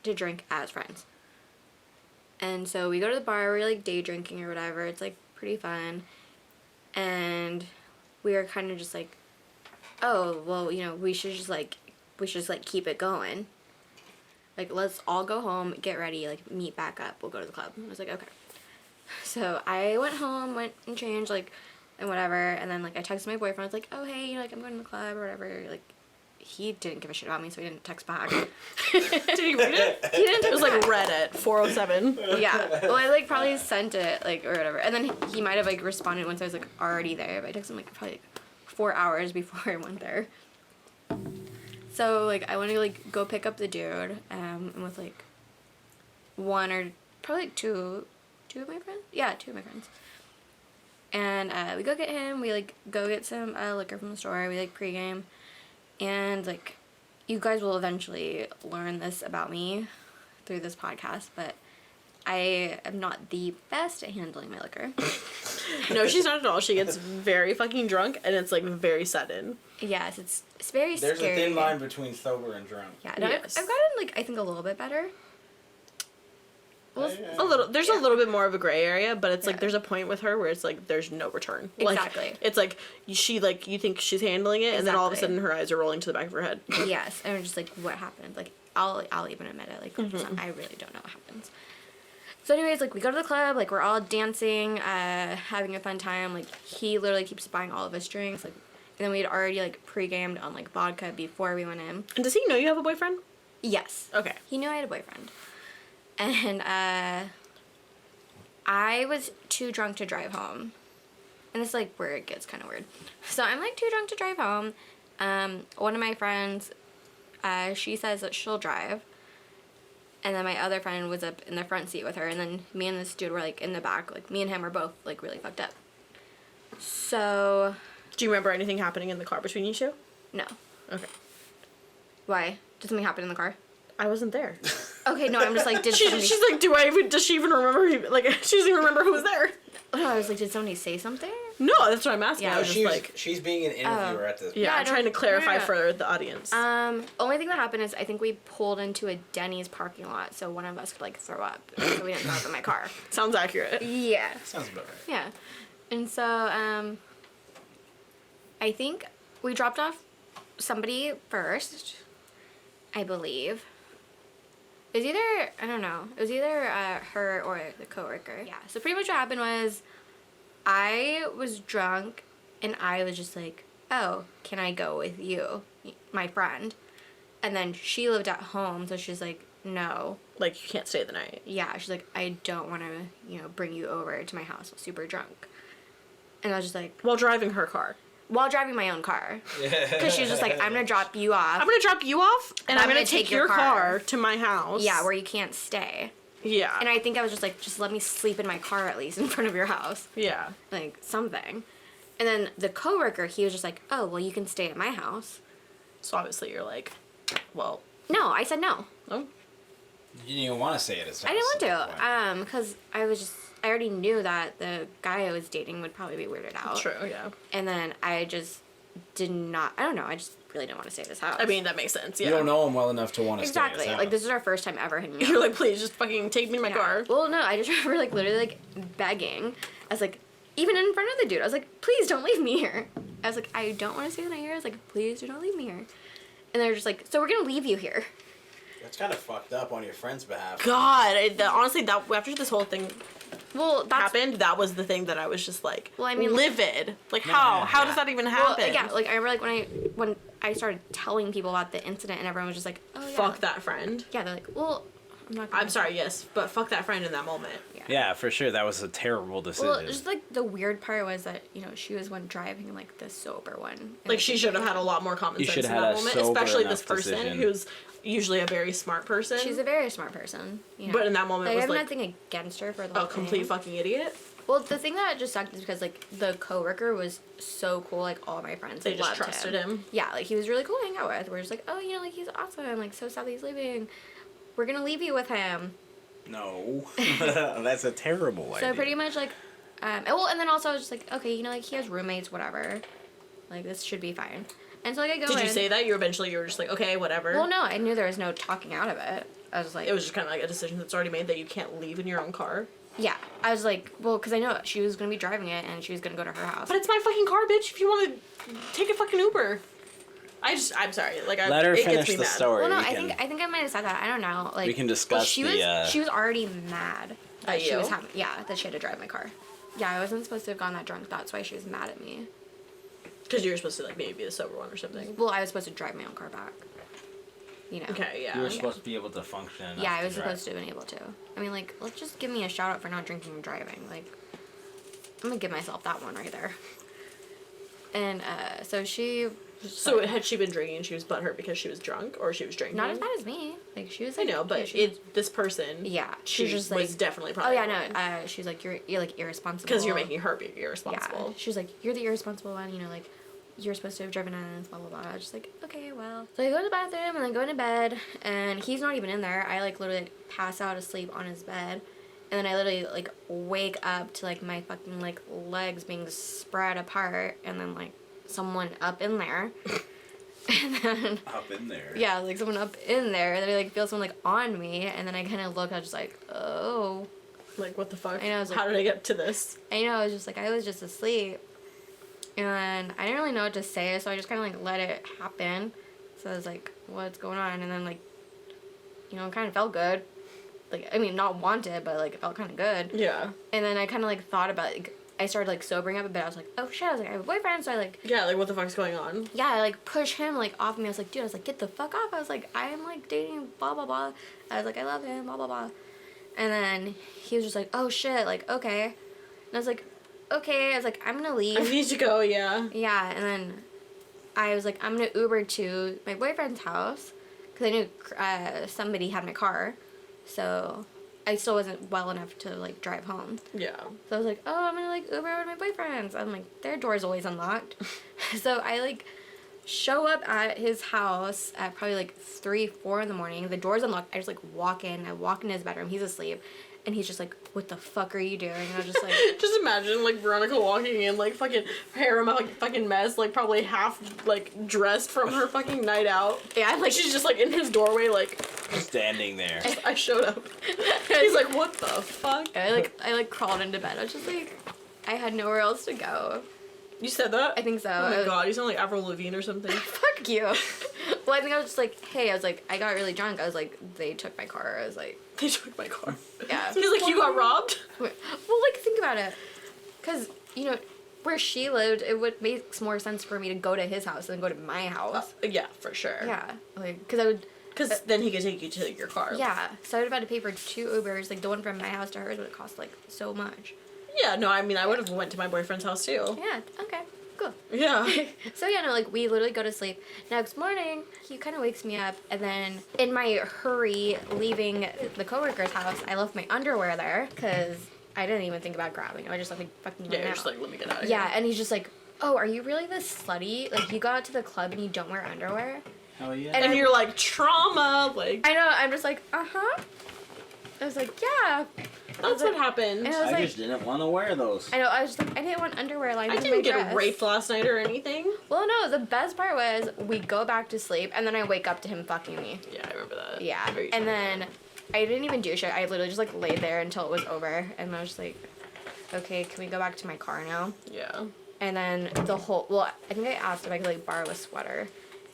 to drink as friends. And so we go to the bar, we're like day drinking or whatever. It's like pretty fun. And we were kind of just like, oh, well, you know, we should just keep it going. Like, let's all go home, get ready, like meet back up. We'll go to the club. I was like, okay. So I went home, went and changed, like, and whatever. And then, like, I texted my boyfriend. I was like, oh, hey, you know, like, I'm going to the club or whatever. Like, he didn't give a shit about me, so he didn't text back. Did he read it? He didn't text It was like back. Reddit 407. Yeah. Well, I, like, probably sent it, like, or whatever. And then he might have, like, responded once I was, like, already there. But I texted him, like, probably, like, 4 hours before I went there. So, like, I went to, like, go pick up the dude. And with, like, one or probably, like, two of my friends? Yeah, 2 of my friends. And we go get him. We, like, go get some liquor from the store. We, like, pregame. And, like, you guys will eventually learn this about me through this podcast, but I am not the best at handling my liquor. No, she's not at all. She gets very fucking drunk, and it's like very sudden. Yes, it's very There's scary. a thin line between sober and drunk. Yeah, no, Yes. I've gotten like I think a little bit better. Well, A little. There's Yeah. a little bit more of a gray area, but it's like Yeah. there's a point with her where it's like there's no return. Exactly. Like, it's like she like you think she's handling it, and then all of a Exactly. sudden her eyes are rolling to the back of her head. yes, and I'm just like, what happened? Like, I'll even admit it. Like, I really don't know what happens. So, anyways, like, we go to the club. Like, we're all dancing, having a fun time. Like, he literally keeps buying all of us drinks. Like, and then we had already like pre-gamed on like vodka before we went in. And does he know you have a boyfriend? Yes. Okay. He knew I had a boyfriend, and I was too drunk to drive home. And this is like where it gets kind of weird. So I'm like too drunk to drive home. One of my friends, she says that she'll drive. And then my other friend was up in the front seat with her. And then me and this dude were like in the back. Like me and him were both like really fucked up. So, Do you remember anything happening in the car between you two? no. Okay. Why? Did something happen in the car? I wasn't there. Okay, no, I'm just like, did somebody... She's like, does she even remember? Like, she doesn't even remember who was there. No, I was like, did somebody say something? No, that's what I'm asking. Yeah, I was just like, she's being an interviewer at this. yeah, Yeah, I'm trying to no, clarify no, no. for the audience. Only thing that happened is I think we pulled into a Denny's parking lot, so one of us could like throw up, so we didn't throw up in my car. Sounds accurate. Yeah. Sounds about right. Yeah. And so, I think we dropped off somebody first, I believe. It was either, I don't know, it was either her or the coworker. Yeah, so pretty much what happened was I was drunk and I was just like, oh, can I go with you, my friend? And then she lived at home, so she's like, no. Like, you can't stay the night. Yeah, she's like, I don't want to, bring you over to my house super drunk. And I was just like, While driving her car. while driving my own car. Because she was just like, I'm going to drop you off. I'm gonna drop you off, and I'm gonna gonna take your car to my house. Yeah, where you can't stay. Yeah. And I think I was just like, just let me sleep in my car at least in front of your house. Yeah. Like, something. And then the coworker, he was just like, oh, well, you can stay at my house. So obviously you're like, well, No, I said no. oh. You didn't even want to say it as I didn't want to. Because I already knew that the guy I was dating would probably be weirded out. True, yeah. And then I just did not, I don't know, I just really didn't want to stay at this house. I mean, that makes sense, yeah. You don't know him well enough to want to Exactly. stay in his Like, house. this is our first time ever hanging out. You're like, please, just fucking take me in my Yeah. car. Well, no, I just remember, like, literally, like, begging. I was like, even in front of the dude, I was like, please don't leave me here. I was like, I don't want to stay the night here. I was like, please do not leave me here. And they're just like, so we're going to leave you here. That's kind of fucked up on your friend's behalf. God, honestly, that after this whole thing Well, that's... happened, that was the thing that I was just like, Well, I mean, livid. Like, No, how? yeah, How yeah. does that even Well, happen? yeah, like, I remember, like, when I started telling people about the incident and everyone was just like, oh, yeah. Fuck that friend. Yeah, they're like, well, I'm not gonna... I'm sorry, yes, but fuck that friend in that moment. Yeah, for sure. That was a terrible decision. Well, just, like, the weird part was that, she was one driving, like, the sober one. And Like, she should have had a lot more common You sense should in have that had a moment, sober especially this enough person decision. who's usually a very smart person. She's a very smart person. But in that moment, like, it I was have like nothing against her for the a whole complete thing. fucking idiot. Well, the thing that just sucked is because, like, the coworker was so cool. Like, all my friends They just loved trusted him. Yeah, like, he was really cool to hang out with. We're just like, oh, like, he's awesome. Like, so sad that he's leaving. We're gonna leave you with him. No. That's a terrible idea. So pretty much, like, and then also I was just like, okay, like, he has roommates, whatever. Like, this should be fine. And so, like, I go Did in. you say that? You were just like, okay, whatever. Well, no, I knew there was no talking out of it. I was like... It was just kind of like a decision that's already made that you can't leave in your own car. Yeah. I was like, well, because I know she was going to be driving it, and she was going to go to her house. But it's my fucking car, bitch. If you want to take a fucking Uber. I'm sorry. Like, Let her it finish gets me the mad. story. Well, no, We I can- think I might have said that. I don't know. Like, We can discuss she the, was she was already mad that At she you? was having that she had to drive my car. Yeah, I wasn't supposed to have gone that drunk. That's why she was mad at me. Because you were supposed to, like, maybe be the sober one or something. Well, I was supposed to drive my own car back. Okay, yeah. You were supposed to be able to function enough Yeah, I to was drive. supposed to have been able to. I mean, like, let's just give me a shout out for not drinking and driving. Like, I'm gonna give myself that one right there. And so she. So had she been drinking, she was butthurt because she was drunk, or she was drinking? Not as bad as me. Like, she was. I Like, know, but yeah, she was- this person. Yeah, She she's just was like. definitely Oh probably. yeah, no. She's like, you're like irresponsible. Because you're making her be irresponsible. Yeah. She was like, you're the irresponsible one. Like, you're supposed to have driven us. Blah blah blah. I was just like, okay, well. So I go to the bathroom and then go into bed, and he's not even in there. I like literally like, pass out asleep on his bed, then I literally, like, wake up to, like, my fucking, like, legs being spread apart, and then, like, someone up in there. And then... Up in there. Yeah, like, someone up in there, and then I, like, feel someone, like, on me, and then I kind of look, I was just like, oh. Like, what the fuck? I know, I was like- How did I get to this? I know, I was just like, I was just asleep. And I didn't really know what to say, so I just kind of, like, let it happen. So I was like, what's going on? And then, like, you know, it kind of felt good. Like, I mean, not wanted, but, like, it felt kind of good. Yeah. And then I kind of, like, thought about, like, I started, like, sobering up a bit. I was like, oh, shit. I was like, I have a boyfriend. So I, like, Yeah, like, what the fuck's going on? yeah, I, like, push him, like, off me. I was like, dude, I was like, get the fuck off. I was like, I am, like, dating, blah, blah, blah. I was like, I love him, blah, blah, blah. And then he was just like, oh, shit, like, okay. And I was like, okay. I was like, I'm gonna leave. I need to go, yeah. Yeah, and then I was like, I'm gonna Uber to my boyfriend's house because I knew somebody had my car, so I still wasn't well enough to like drive home. Yeah. So I was like, oh, I'm gonna like Uber over to my boyfriend's. I'm like, their door's always unlocked, so I like show up at his house at probably like 3, 4 in the morning. The door's unlocked. I just like walk in. I walk in his bedroom. He's asleep. And he's just like, what the fuck are you doing? And I was just like... Just imagine, like, Veronica walking in, like, fucking hair in a like, fucking mess, like, probably half, like, dressed from her fucking night out. Yeah, like... She's just, like, in his doorway, like... Standing there. I showed up. He's like, what the fuck? I like crawled into bed. I was just like... I had nowhere else to go. You said that? I think so. Oh my god, you sound like Avril Lavigne or something. Fuck you. Well, I think I was just like, hey, I was like, I got really drunk. I was like, they took my car. I was like... They took my car. Yeah. He's like, you got robbed? Well, like, think about it. Because, you know, where she lived, it would makes more sense for me to go to his house than go to my house. Yeah, for sure. Yeah. Like, because I would... Because then he could take you to your car. Yeah. So I would have had to pay for 2 Ubers. Like, the one from my house to hers would have cost, like, so much. Yeah, no, I mean, I would have went to my boyfriend's house, too. Yeah. Okay. Cool. Yeah. So yeah, no, like we literally go to sleep. Next morning, he kind of wakes me up, and then in my hurry leaving the coworker's house, I left my underwear there because I didn't even think about grabbing it. I just like fucking Yeah, went you're out. just like, let me get out of Yeah, here. and he's just like, oh, are you really this slutty? Like you go out to the club and you don't wear underwear? Hell yeah. And you're like, trauma, like... I know. I'm just like, uh-huh. I was like, yeah. That's what happened. And I was I like, just didn't want to wear those. I know. I was just like, I didn't want underwear lined I with my didn't dress. get raped last night or anything. Well, no. The best part was we go back to sleep, and then I wake up to him fucking me. Yeah, I remember that. Yeah, Very and funny. then I didn't even do shit. I literally just like laid there until it was over, and I was just like, okay, can we go back to my car now? Yeah. And then I think I asked if I could like borrow a sweater,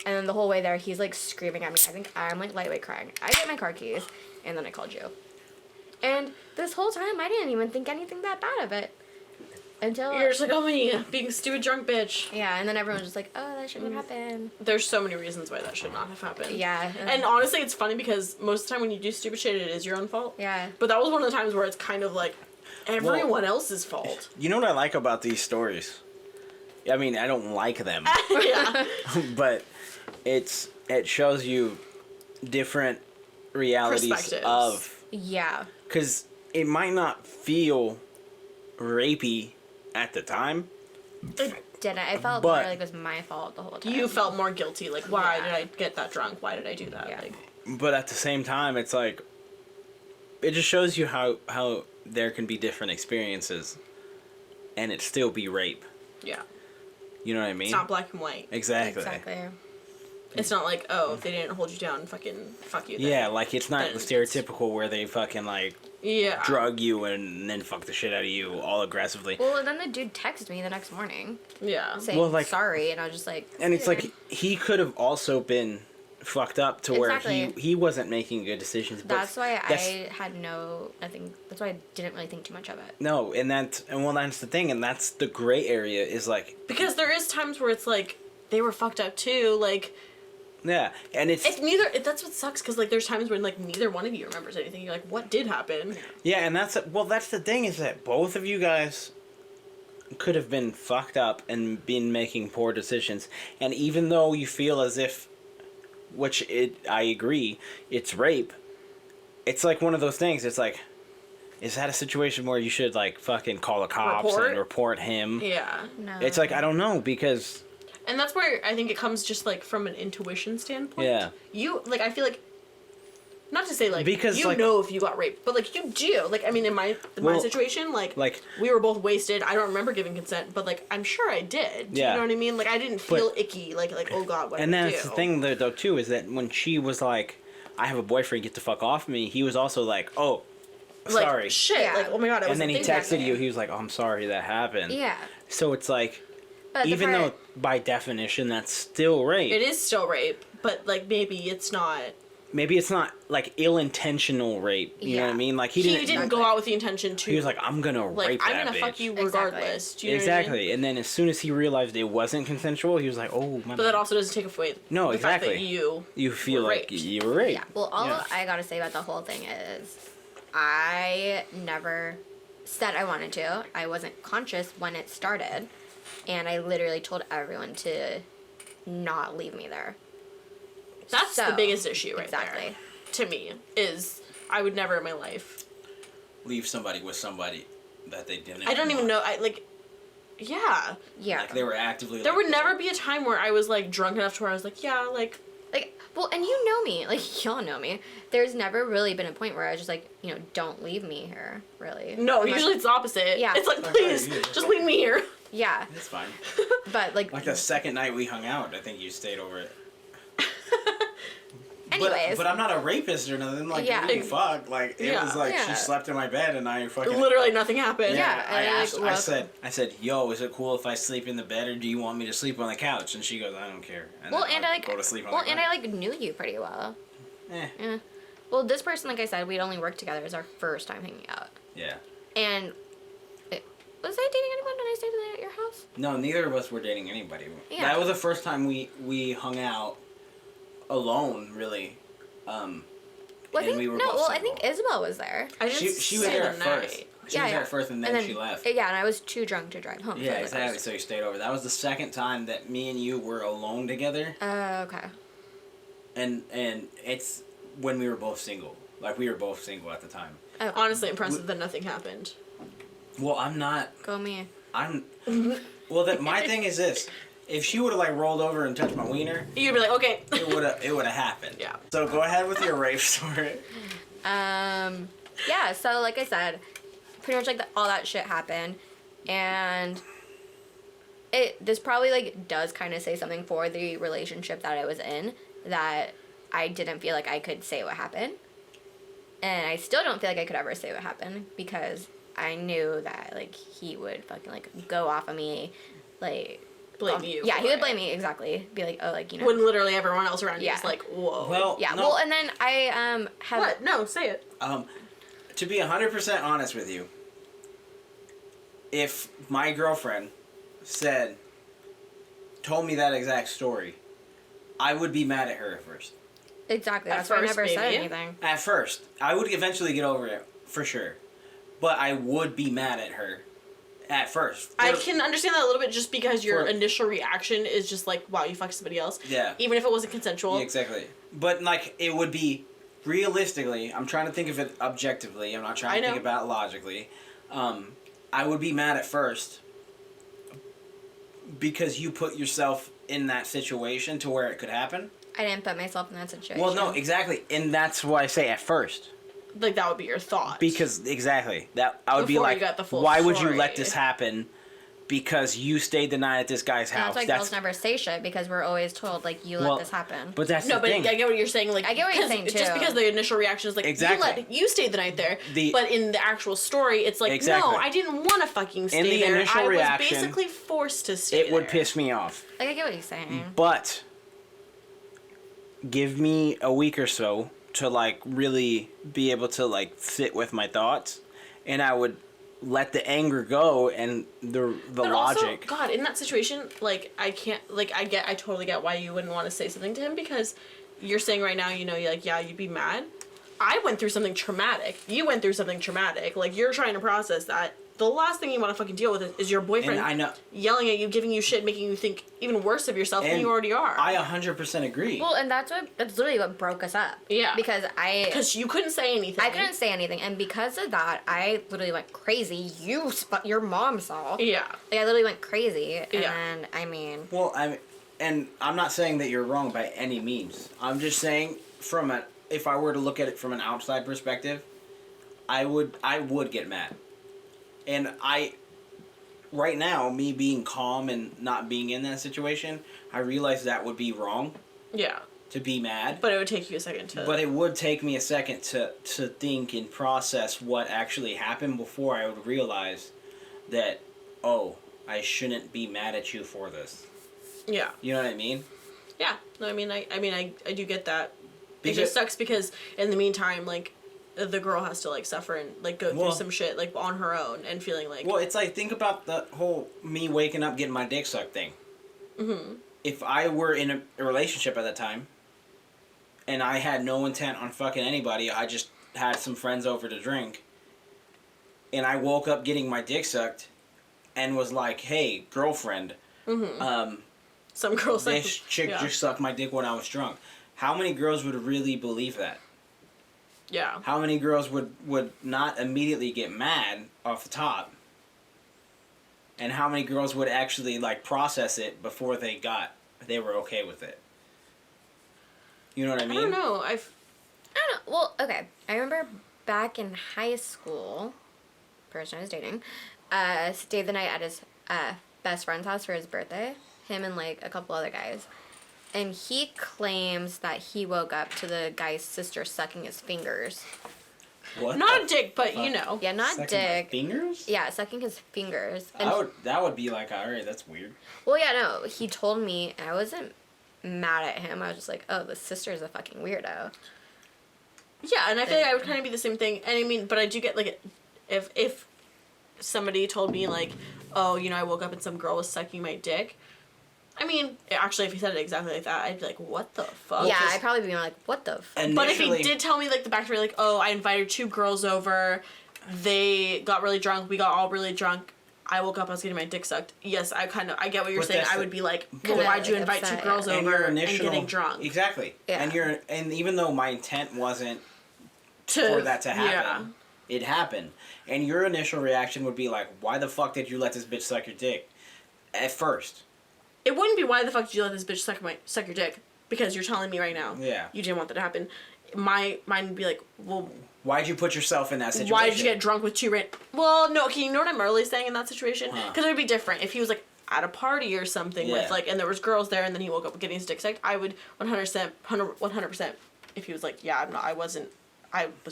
and then the whole way there, he's like screaming at me. I think I'm like lightweight crying. I get my car keys, and then I called you. And this whole time, I didn't even think anything that bad of it. Until... You're just like, oh, me, being a stupid drunk bitch. Yeah, and then everyone's just like, oh, that shouldn't happen. There's so many reasons why that should not have happened. Yeah. And honestly, it's funny because most of the time when you do stupid shit, it is your own fault. Yeah. But that was one of the times where it's kind of like everyone else's fault. You know what I like about these stories? I mean, I don't like them, Yeah. but it shows you different realities Perspectives. of... Yeah. Because it might not feel rapey at the time. It didn't. I felt But- more like it was my fault the whole time. You felt more guilty. Like, why Yeah. did I get that drunk? Why did I do that? Yeah. Like, But at the same time, it's like... It just shows you how there can be different experiences and it still be rape. yeah. You know what I mean? It's not black and white. Exactly. Exactly. It's not like, oh, if they didn't hold you down, fucking fuck you. then. Yeah, like it's not Then the it's- stereotypical where they fucking like Yeah. drug you and then fuck the shit out of you all aggressively. Well, and then the dude texted me the next morning Yeah. saying Well, like- sorry, and I was just like. And it's weird. like he could have also been fucked up to where Exactly. he wasn't making good decisions. But That's why that's- I had nothing. That's why I didn't really think too much of it. No, and that's the thing, and that's the gray area is like Because there is times where it's like, they were fucked up too. Like, yeah, and it's neither. That's what sucks. Because like, there's times when like neither one of you remembers anything. You're like, what did happen? yeah, and that's the thing is that both of you guys could have been fucked up and been making poor decisions, and even though you feel as if, I agree, it's rape. It's like one of those things. It's like, is that a situation where you should like fucking call the cops and report him? Yeah. No. It's like I don't know because And that's where I think it comes just like from an intuition standpoint. Yeah. You like I feel like Not to say, like, Because, you like- know if you got raped, but, like, you do. Like, I mean, in my Well, situation, like, like- we were both wasted. I don't remember giving consent, but, like, I'm sure I did. Do Yeah. you know what I mean? Like, I didn't feel icky. Like, oh, God, what And did I that's do? the thing, though, too, is that when she was like, I have a boyfriend, get the fuck off me, he was also like, oh, Like, sorry. shit. Yeah. Like, oh, my God, I was And then he thinking texted that. you, he was like, oh, I'm sorry that happened. Yeah. So it's like, But the even part- though by definition that's still rape, It is still rape, but, like, maybe it's not. maybe it's not like ill-intentional rape, you know what I Yeah. mean? Like He didn't go out with the intention to. he was like, I'm gonna like, rape I'm that gonna bitch. fuck you Exactly. regardless. Do you know what I mean? Exactly. And then as soon as he realized it wasn't consensual, he was like, oh, my But that also doesn't take away No, the fact that exactly. you feel were like raped. you were raped. Yeah. Well, all Yeah. I gotta say about the whole thing is, I never said I wanted to. I wasn't conscious when it started, and I literally told everyone to not leave me there. That's the So, biggest issue right exactly. there. To me, is I would never in my life. Leave somebody with somebody that they didn't. I don't even know. Yeah. Yeah. Like they were actively. There would never be a time where I was like drunk enough to where I was like, yeah, like. Like, well, and you know me, like, y'all know me. There's never really been a point where I was just like, you know, don't leave me here, really. No, I'm like- usually it's the opposite. Yeah. It's like, please, just leave me here. Yeah, It's fine. but, like, Like the second night we hung out, I think you stayed over it. anyways. But I'm not a rapist or nothing. Like, Yeah. we didn't fuck. Like, it Yeah. was like Yeah. she slept in my bed and I fucking. Literally nothing happened. Yeah. I and I, asked. like, I said, yo, is it cool if I sleep in the bed or do you want me to sleep on the couch? And she goes, I don't care. And well, then and I'd I, like, go to sleep on well, the and couch. I, like, knew you pretty well. Eh. Well, this person, like I said, we'd only worked together. It was our first time hanging out. Yeah. And, was I dating anyone when I stayed the night at your house? No, neither of us were dating anybody. Yeah. That was the first time we hung out alone, really. Well, I And think, we were no, both well, I single. think Isabel was there. I didn't She was stay there the at night. first. She was there at first and then she left. Yeah, and I was too drunk to drive home. Yeah, for the exactly. first- So you stayed over. That was the second time that me and you were alone together, Okay. and it's when we were both single. Like we were both single at the time. Oh, Honestly impressive that nothing happened. Well, I'm not. go me. I'm. Well, my thing is this: if she would have like rolled over and touched my wiener, You'd be like, okay. it would have happened. Yeah. So go ahead with your rape story. Yeah, so like I said, pretty much like all that shit happened, and this probably like does kind of say something for the relationship that I was in, that I didn't feel like I could say what happened, and I still don't feel like I could ever say what happened because I knew that like he would fucking like go off of me, like Blame you. Yeah, for he would it. blame me exactly. Be like, oh, like you know. When literally everyone else around you Yeah. is like, whoa. Well, yeah, no, well, and then I have. What? No, say it. to be 100% honest with you, if my girlfriend told me that exact story, I would be mad at her at first. Exactly. At That's why I first, never said maybe. anything. At first, I would eventually get over it for sure, but I would be mad at her at first. I can understand that a little bit just because your for- initial reaction is just like, wow, you fucked somebody else. Yeah. Even if it wasn't consensual. Yeah, exactly. But like it would be realistically. I'm trying to think of it objectively. I'm not trying I to think know. about it logically. I would be mad at first because you put yourself in that situation to where it could happen. I didn't put myself in that situation. Well, no, exactly, and that's why I say at first. Like, that would be your thought. Because exactly that I would be Before you like, got the full why would you story. let this happen? Because you stayed the night at this guy's And house. that's why girls never say shit because we're always told like you let this happen. But that's No, the but thing. I get what you're saying. Like, I get what you're 'cause saying, Just too. because the initial reaction is like, Exactly. you stayed the night there. The- but in the actual story, it's like, Exactly. no, I didn't want to fucking stay the there. initial I was reaction, basically forced to stay It would there. piss me off. Like I get what you're saying. But give me a week or so to like really be able to like sit with my thoughts, and I would let the anger go and the But logic. also, God, in that situation, like, I can't, like, I totally get why you wouldn't want to say something to him because you're saying right now, you know, you're like, yeah, you'd be mad. I went through something traumatic. You went through something traumatic. Like, you're trying to process that. The last thing you want to fucking deal with is your boyfriend And I know- yelling at you, giving you shit, making you think even worse of yourself than And you already are. I 100% agree. Well, and that's literally what broke us up. Yeah. Because Because you couldn't say anything. I couldn't say anything, and because of that, I literally went crazy. Your mom saw. Yeah. Like I literally went crazy, Yeah. and I mean, Well, and I'm not saying that you're wrong by any means. I'm just saying from if I were to look at it from an outside perspective, I would get mad. And right now, me being calm and not being in that situation, I realize that would be wrong. Yeah. To be mad. But it would take you a second to... But it would take me a second to think and process what actually happened before I would realize that, oh, I shouldn't be mad at you for this. Yeah. You know what I mean? Yeah. No, I do get that. Because, it just sucks because in the meantime, like, the girl has to, like, suffer and, like, go through some shit, like, on her own and feeling like... Well, it's like, think about the whole me waking up getting my dick sucked thing. Mm-hmm. If I were in a relationship at that time, and I had no intent on fucking anybody, I just had some friends over to drink, and I woke up getting my dick sucked, and was like, hey, girlfriend, some girls like... This chick just sucked my dick when I was drunk. How many girls would really believe that? Yeah. How many girls would not immediately get mad off the top? And how many girls would actually, like, process it before they were okay with it? You know what I mean? I don't know. I don't know. Well, okay. I remember back in high school, person I was dating, stayed the night at his best friend's house for his birthday. Him and, like, a couple other guys. And he claims that he woke up to the guy's sister sucking his fingers. What? Not a dick, but you know. Yeah, not Sucking dick. my fingers? Yeah, sucking his fingers. And That would be like, alright, that's weird. well, yeah, no. He told me, and I wasn't mad at him. I was just like, oh, the sister's a fucking weirdo. Yeah, and I feel like I would kind of be the same thing. And I mean, but I do get, like, if somebody told me, like, oh, you know, I woke up and some girl was sucking my dick. I mean, actually, if he said it exactly like that, I'd be like, what the fuck? Yeah, I'd probably be like, what the fuck? But if he did tell me, like, the backstory, like, oh, I invited 2 girls over, they got really drunk, we got all really drunk, I woke up, I was getting my dick sucked. Yes, I get what you're saying. I would be like, well, why'd you invite upset, 2 girls yeah. over and getting drunk? Exactly. Yeah. And even though my intent wasn't for that to happen, it happened. And your initial reaction would be like, why the fuck did you let this bitch suck your dick? At first. It wouldn't be why the fuck did you let this bitch suck your dick? Because you're telling me right now. Yeah. You didn't want that to happen. Mine would be like, well, why'd you put yourself in that situation? why did you get drunk with 2 Well, no, okay, you know what I'm really saying in that situation? Because it would be different. If he was, like, at a party or something with, like, and there was girls there and then he woke up getting his dick sucked, I would 100%, if he was like, yeah, I was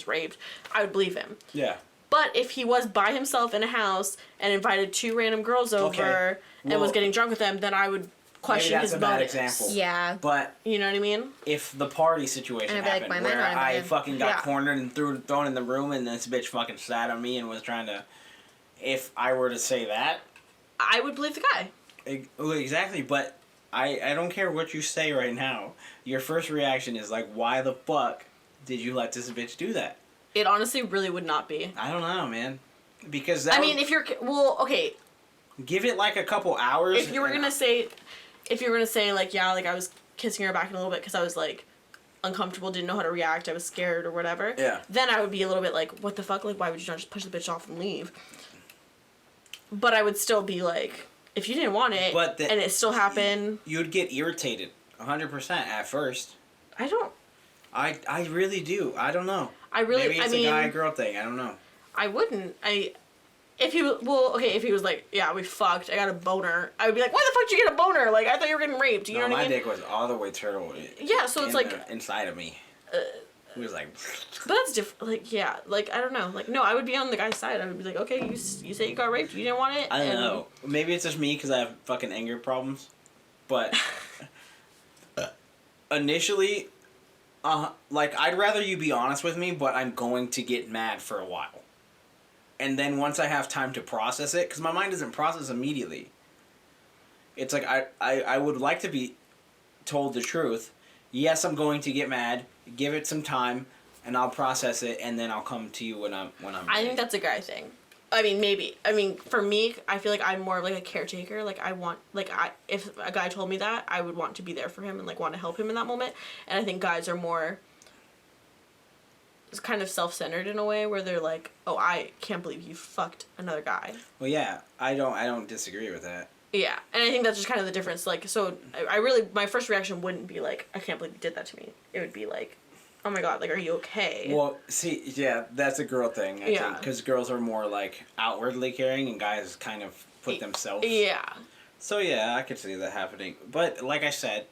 raped, I would believe him. Yeah. But if he was by himself in a house and invited 2 random girls over and was getting drunk with them, then I would question his motives. Maybe that's a bad example. Yeah. But you know what I mean? If the party situation And I'd be like, happened why am I where not I invited? fucking got cornered and thrown in the room and this bitch fucking sat on me and was trying to... If I were to say that... I would believe the guy. Exactly, but I don't care what you say right now. Your first reaction is like, why the fuck did you let this bitch do that? It honestly really would not be. I don't know, man. Because if you're... Well, okay. Give it like a couple hours. If you were gonna say, like, yeah, like, I was kissing her back a little bit because I was, like, uncomfortable, didn't know how to react, I was scared or whatever. Yeah. Then I would be a little bit like, what the fuck? Like, why would you not just push the bitch off and leave? But I would still be like, if you didn't want it, and it still happened... You'd get irritated 100% at first. I don't... I really do. I don't know. Maybe it's a guy-girl thing. I don't know. I wouldn't. If he was like, yeah, we fucked, I got a boner, I would be like, why the fuck did you get a boner? Like, I thought you were getting raped, you know what I mean? My dick was all the way turtle. Yeah, so it's like... inside of me. It was like... But that's different. Like, yeah, like, I don't know. Like, no, I would be on the guy's side. I would be like, okay, you say you got raped, you didn't want it? I don't know. Maybe it's just me because I have fucking anger problems. But... initially... like, I'd rather you be honest with me, but I'm going to get mad for a while. And then once I have time to process it, because my mind doesn't process immediately. It's like, I would like to be told the truth. Yes, I'm going to get mad. Give it some time, and I'll process it, and then I'll come to you when I'm ready. I think that's a guy thing. I mean, maybe. I mean, for me, I feel like I'm more of, like, a caretaker. Like, if a guy told me that, I would want to be there for him and, like, want to help him in that moment. And I think guys are more... It's kind of self-centered in a way where they're like, oh, I can't believe you fucked another guy. Well, yeah, I don't disagree with that. Yeah, and I think that's just kind of the difference. Like, so I my first reaction wouldn't be like, I can't believe you did that to me. It would be like, oh my god, like, are you okay? Well, see, yeah, that's a girl thing, I Yeah. think, because girls are more, like, outwardly caring, and guys kind of put themselves. Yeah. So, yeah, I could see that happening. But, like I said,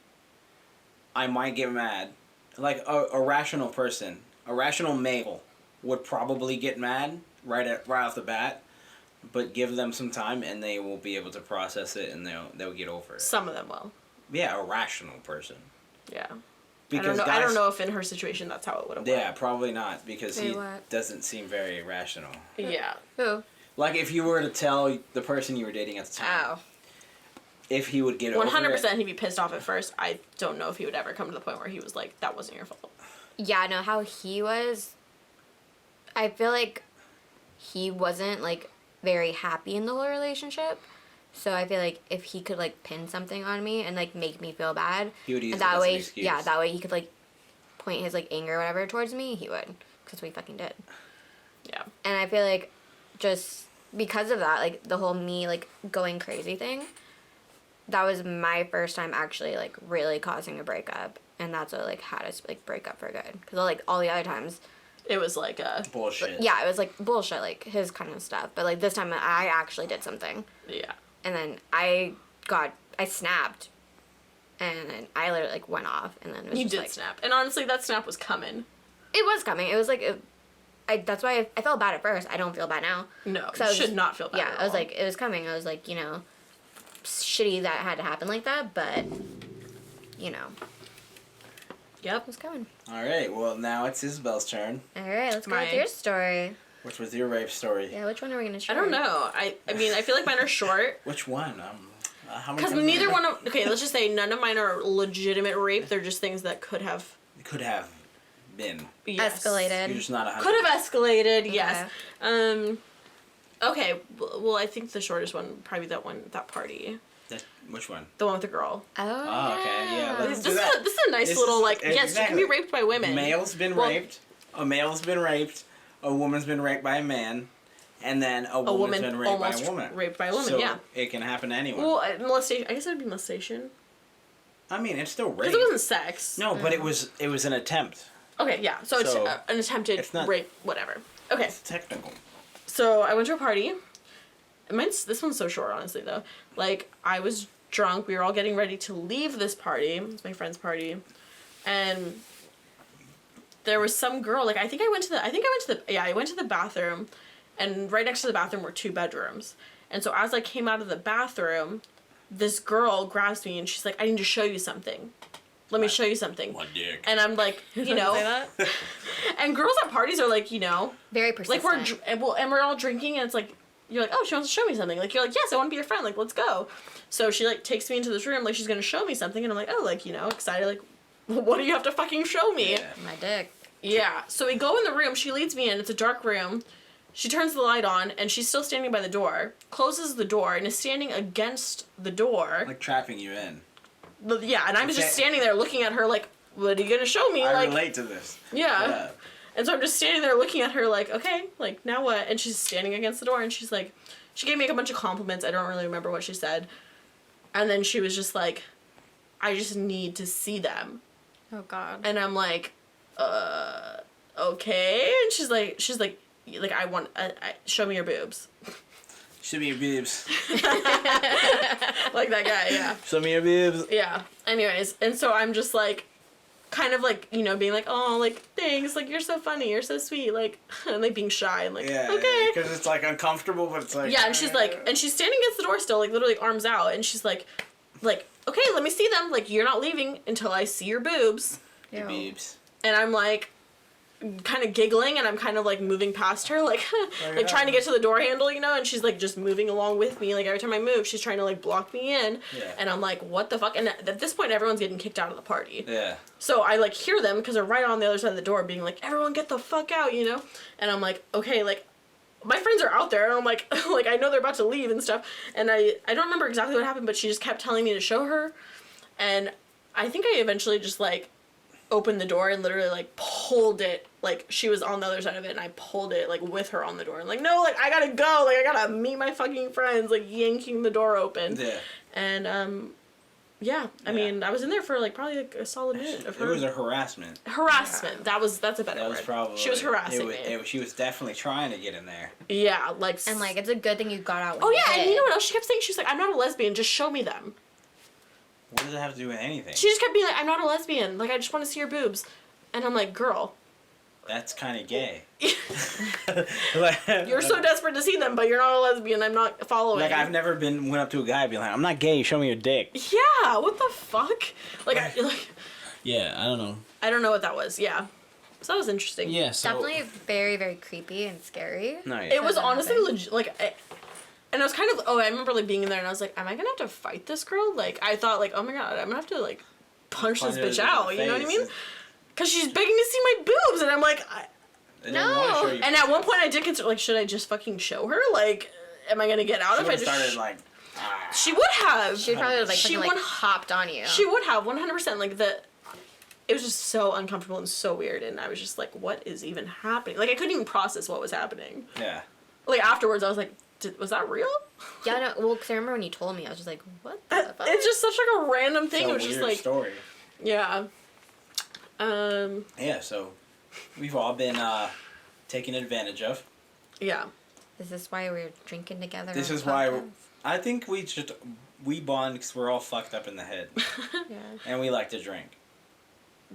I might get mad. Like, a rational person, a rational male would probably get mad right off the bat, but give them some time, and they will be able to process it, and they'll get over it. Some of them will. Yeah, a rational person. Yeah. Because I don't guys- know if in her situation that's how it would have Yeah, went. probably not, because Say he what? doesn't seem very rational. Yeah. Who? Like, if you were to tell the person you were dating at the time, Oh. if he would get over 100% it. he'd be pissed off at first. I don't know if he would ever come to the point where he was like, that wasn't your fault. Yeah, no, how he was, I feel like he wasn't, like, very happy in the whole relationship. So I feel like if he could, like, pin something on me and, like, make me feel bad, He would use and it as that an way, excuse. yeah, that way he could, like, point his, like, anger or whatever towards me, he would. Because we fucking did. Yeah. And I feel like just because of that, like, the whole me, like, going crazy thing, that was my first time actually, like, really causing a breakup. And that's what, like, had us, like, break up for good. Because, like, all the other times, It was like a, Bullshit. yeah, it was, like, bullshit, like, his kind of stuff. But, like, this time I actually did something. yeah. And then I snapped. And then I literally, like, went off. And then it was You just, did like, snap. And honestly, that snap was coming. it was coming. It was, like, that's why I felt bad at first. I don't feel bad now. No, 'Cause you I was should just- not feel bad Yeah, at I was all. like, it was coming. I was like, you know, shitty that it had to happen like that, but, you know, it Yep. was coming. All right, well, now it's Isabel's turn. All right, let's go Mine. with your story. Which was your rape story? Yeah, which one are we gonna share? I don't know. I mean, I feel like mine are short. Which one? How many Because times neither have one of... Okay, let's just say none of mine are legitimate rape. They're just things that could have... it could have been. Yes. Escalated. You're just not 100. Could have escalated, yes. Okay, well, I think the shortest one would probably be that party. Which one? The one with the girl. Oh, okay, yeah, let's This do is that. this is a nice This little, is- like, yes, exactly. you can be raped by women. Male's been Well- raped. A male's been raped. A woman's been raped by a man. And then a woman's woman been raped by almost a woman. raped by a woman, So yeah. it can happen to anyone. Well, molestation. I guess it would be molestation. I mean, it's still rape. Because it wasn't sex. No, but it was an attempt. Okay, yeah. So it's So, an attempted it's not- rape, whatever. Okay, It's technical. so I went to a party. This one's so short, honestly, though. Like, I was drunk. We were all getting ready to leave this party. It was my friend's party. And there was some girl, like, I went to the bathroom. And right next to the bathroom were 2 bedrooms. And so as I came out of the bathroom, this girl grabs me and she's like, I need to show you something. Let me show you something. My dick. And I'm like, you know. And girls at parties are like, you know. very Like, persistent. and we're all drinking and it's like, you're like, oh, she wants to show me something. Like, you're like, yes, I want to be your friend. Like, let's go. So she, like, takes me into this room. Like, she's going to show me something. And I'm like, oh, like, you know, excited. Like, what do you have to fucking show me? Yeah. My dick. Yeah. So we go in the room. She leads me in. It's a dark room. She turns the light on, and she's still standing by the door, closes the door, and is standing against the door. Like trapping you in. Yeah, and I'm Okay. just standing there looking at her like, what are you going to show me? I like, relate to this. yeah. And so I'm just standing there looking at her like, okay, like, now what? And she's standing against the door, and she's like, she gave me like, a bunch of compliments. I don't really remember what she said. And then she was just like, I just need to see them. Oh God. And I'm like, okay. And she's like, show me your boobs. Show me your boobs. Like that guy, yeah. Show me your boobs. Yeah. Anyways, and so I'm just like, kind of like, you know, being like, oh, like, thanks, like, you're so funny, you're so sweet, like, and like being shy and like, Yeah. okay. Because it's like uncomfortable, but it's like. Yeah, and she's like, and she's standing against the door still, like, literally arms out, and she's like, okay, let me see them, like, you're not leaving until I see your boobs. Your Ew. boobs. And I'm like, kind of giggling, and I'm kind of like moving past her, like, like yeah. trying to get to the door handle, you know, and she's like just moving along with me, like every time I move, she's trying to like block me in, Yeah. and I'm like, what the fuck? And at this point, everyone's getting kicked out of the party. Yeah. So I like hear them because they're right on the other side of the door, being like, everyone get the fuck out, you know? And I'm like, okay, like, my friends are out there, and I'm like, like I know they're about to leave and stuff, and I don't remember exactly what happened, but she just kept telling me to show her, and I think I eventually just like opened the door and literally like pulled it, like she was on the other side of it, and I pulled it like with her on the door, and like, no, like I gotta go, like I gotta meet my fucking friends, like yanking the door open. Yeah. And Yeah, I Yeah. mean, I was in there for like probably like a solid minute of It her. was a harassment. Harassment. That's a better That word. was probably. She was harassing me. She was definitely trying to get in there. Yeah, like. And like, it's a good thing you got out. When Oh you yeah, and did. you know what else she kept saying? She was like, "I'm not a lesbian. Just show me them." What does it have to do with anything? She just kept being like, "I'm not a lesbian. Like, I just want to see your boobs," and I'm like, "Girl, That's kind of gay. you're so desperate to see them, but you're not a lesbian. I'm not following." Like I've never went up to a guy and be like, "I'm not gay. Show me your dick." Yeah, what the fuck? Like, like Yeah, I don't know. I don't know what that was. Yeah, so that was interesting. Yeah, so Definitely very, very creepy and scary. No, yeah. It was That honestly happened. legit. Like, and I was kind of. Oh, I remember like being in there, and I was like, "Am I gonna have to fight this girl?" Like, I thought like, "Oh my god, I'm gonna have to like punch this Punch her bitch in the out." You know what I face. mean? Because she's begging to see my boobs, and I'm like, They didn't wanna No. show you- and at one point I did consider like, should I just fucking show her? Like, am I gonna get out she if I would've just? started like. She would have. She'd probably like, She fucking, like would- hopped on you. She would have 100%. Like the. It was just so uncomfortable and so weird, and I was just like, "What is even happening?" Like I couldn't even process what was happening. Yeah. Like afterwards, I was like, "Was that real?" Yeah, no. Well, because I remember when you told me, I was just like, what the fuck? It's just such like a random thing. It's a It was just weird like, story. yeah. Yeah, so we've all been taken advantage of. Yeah. Is this why we're drinking together? This on is the why podcast? I think we bond because we're all fucked up in the head Yeah. and we like to drink.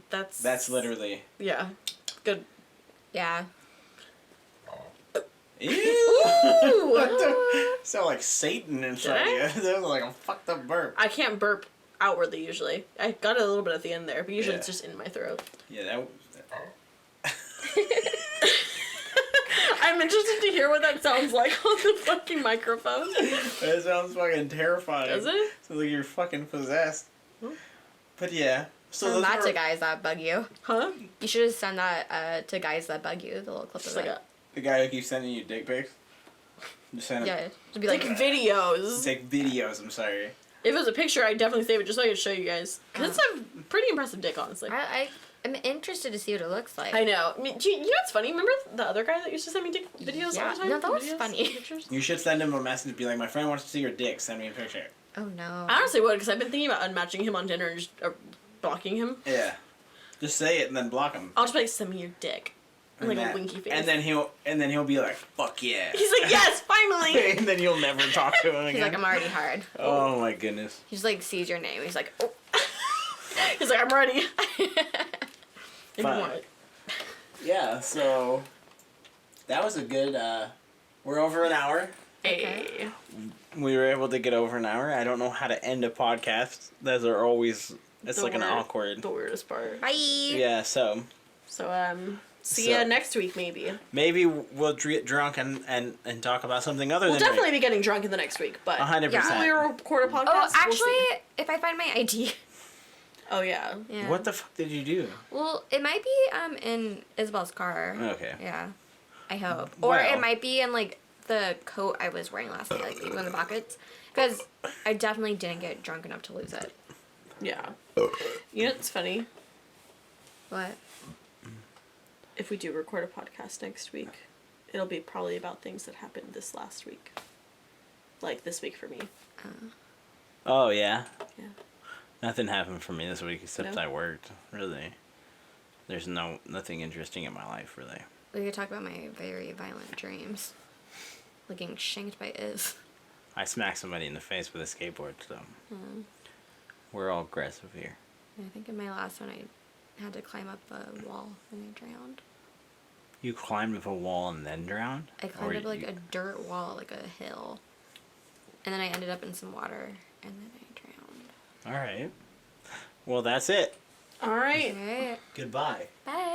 That's literally. Yeah. Good. Yeah. Ew! Ooh. Sound like Satan inside Did you. That was like a fucked up burp. I can't burp outwardly usually. I got it a little bit at the end there, but usually Yeah. it's just in my throat. Yeah, that. I'm interested to hear what that sounds like on the fucking microphone. That sounds fucking terrifying. Does it? Sounds like you're fucking possessed. But yeah. So Send those that were- to guys that bug you. Huh? You should have sent that to guys that bug you. The little clip Just of like that. the guy who keeps sending you dick pics. Just send Yeah. To be like like, videos. Take videos. I'm sorry. If it was a picture, I'd definitely save it just so I could show you guys. Because it's a pretty impressive dick, honestly. I am interested to see what it looks like. I know. I mean, you know what's funny? Remember the other guy that used to send me dick videos all Yeah. the time? No, that was Videos? funny. Pictures? You should send him a message. Be like, my friend wants to see your dick. Send me a picture. Oh no. I honestly would, because I've been thinking about unmatching him on Tinder and just blocking him. Yeah. Just say it and then block him. I'll just be like, send me your dick. And like that- a winky face. And then he'll be like, fuck yeah. he's like, yes, finally! And then you'll never talk to him again. He's like, I'm already hard. Oh my goodness. He just like sees your name. He's like, oh. He's like, I'm ready. If you Fine. want it. Yeah, so that was a good we're over an hour. Hey. We were able to get over an hour. I don't know how to end a podcast. Those are always it's The like an word- awkward. The weirdest part. Bye. Yeah, so So, see So- ya next week, maybe. maybe we'll get drunk and talk about something other We'll than definitely be getting drunk in the next week, but 100%. Yeah. we record a podcast. Oh, we'll see. actually, if I find my ID. Oh, yeah. Yeah. What the fuck did you do? Well, it might be in Isabel's car. Okay. Yeah. I hope. Or Well. it might be in like the coat I was wearing last night, like in the pockets. Because I definitely didn't get drunk enough to lose it. Yeah. You know what's funny? What? If we do record a podcast next week, it'll be probably about things that happened this last week. Like this week for me. Oh yeah. Yeah. Nothing happened for me this week except No? I worked. Really. There's nothing interesting in my life really. We could talk about my very violent dreams. Like getting shanked by Iz. I smacked somebody in the face with a skateboard, so we're all aggressive here. I think in my last one I had to climb up a wall and I drowned. You climbed up a wall and then drowned? I climbed Or up like you- a dirt wall, like a hill. And then I ended up in some water and then I drowned. All right. Well, that's it. All right. Alright. Goodbye. Bye.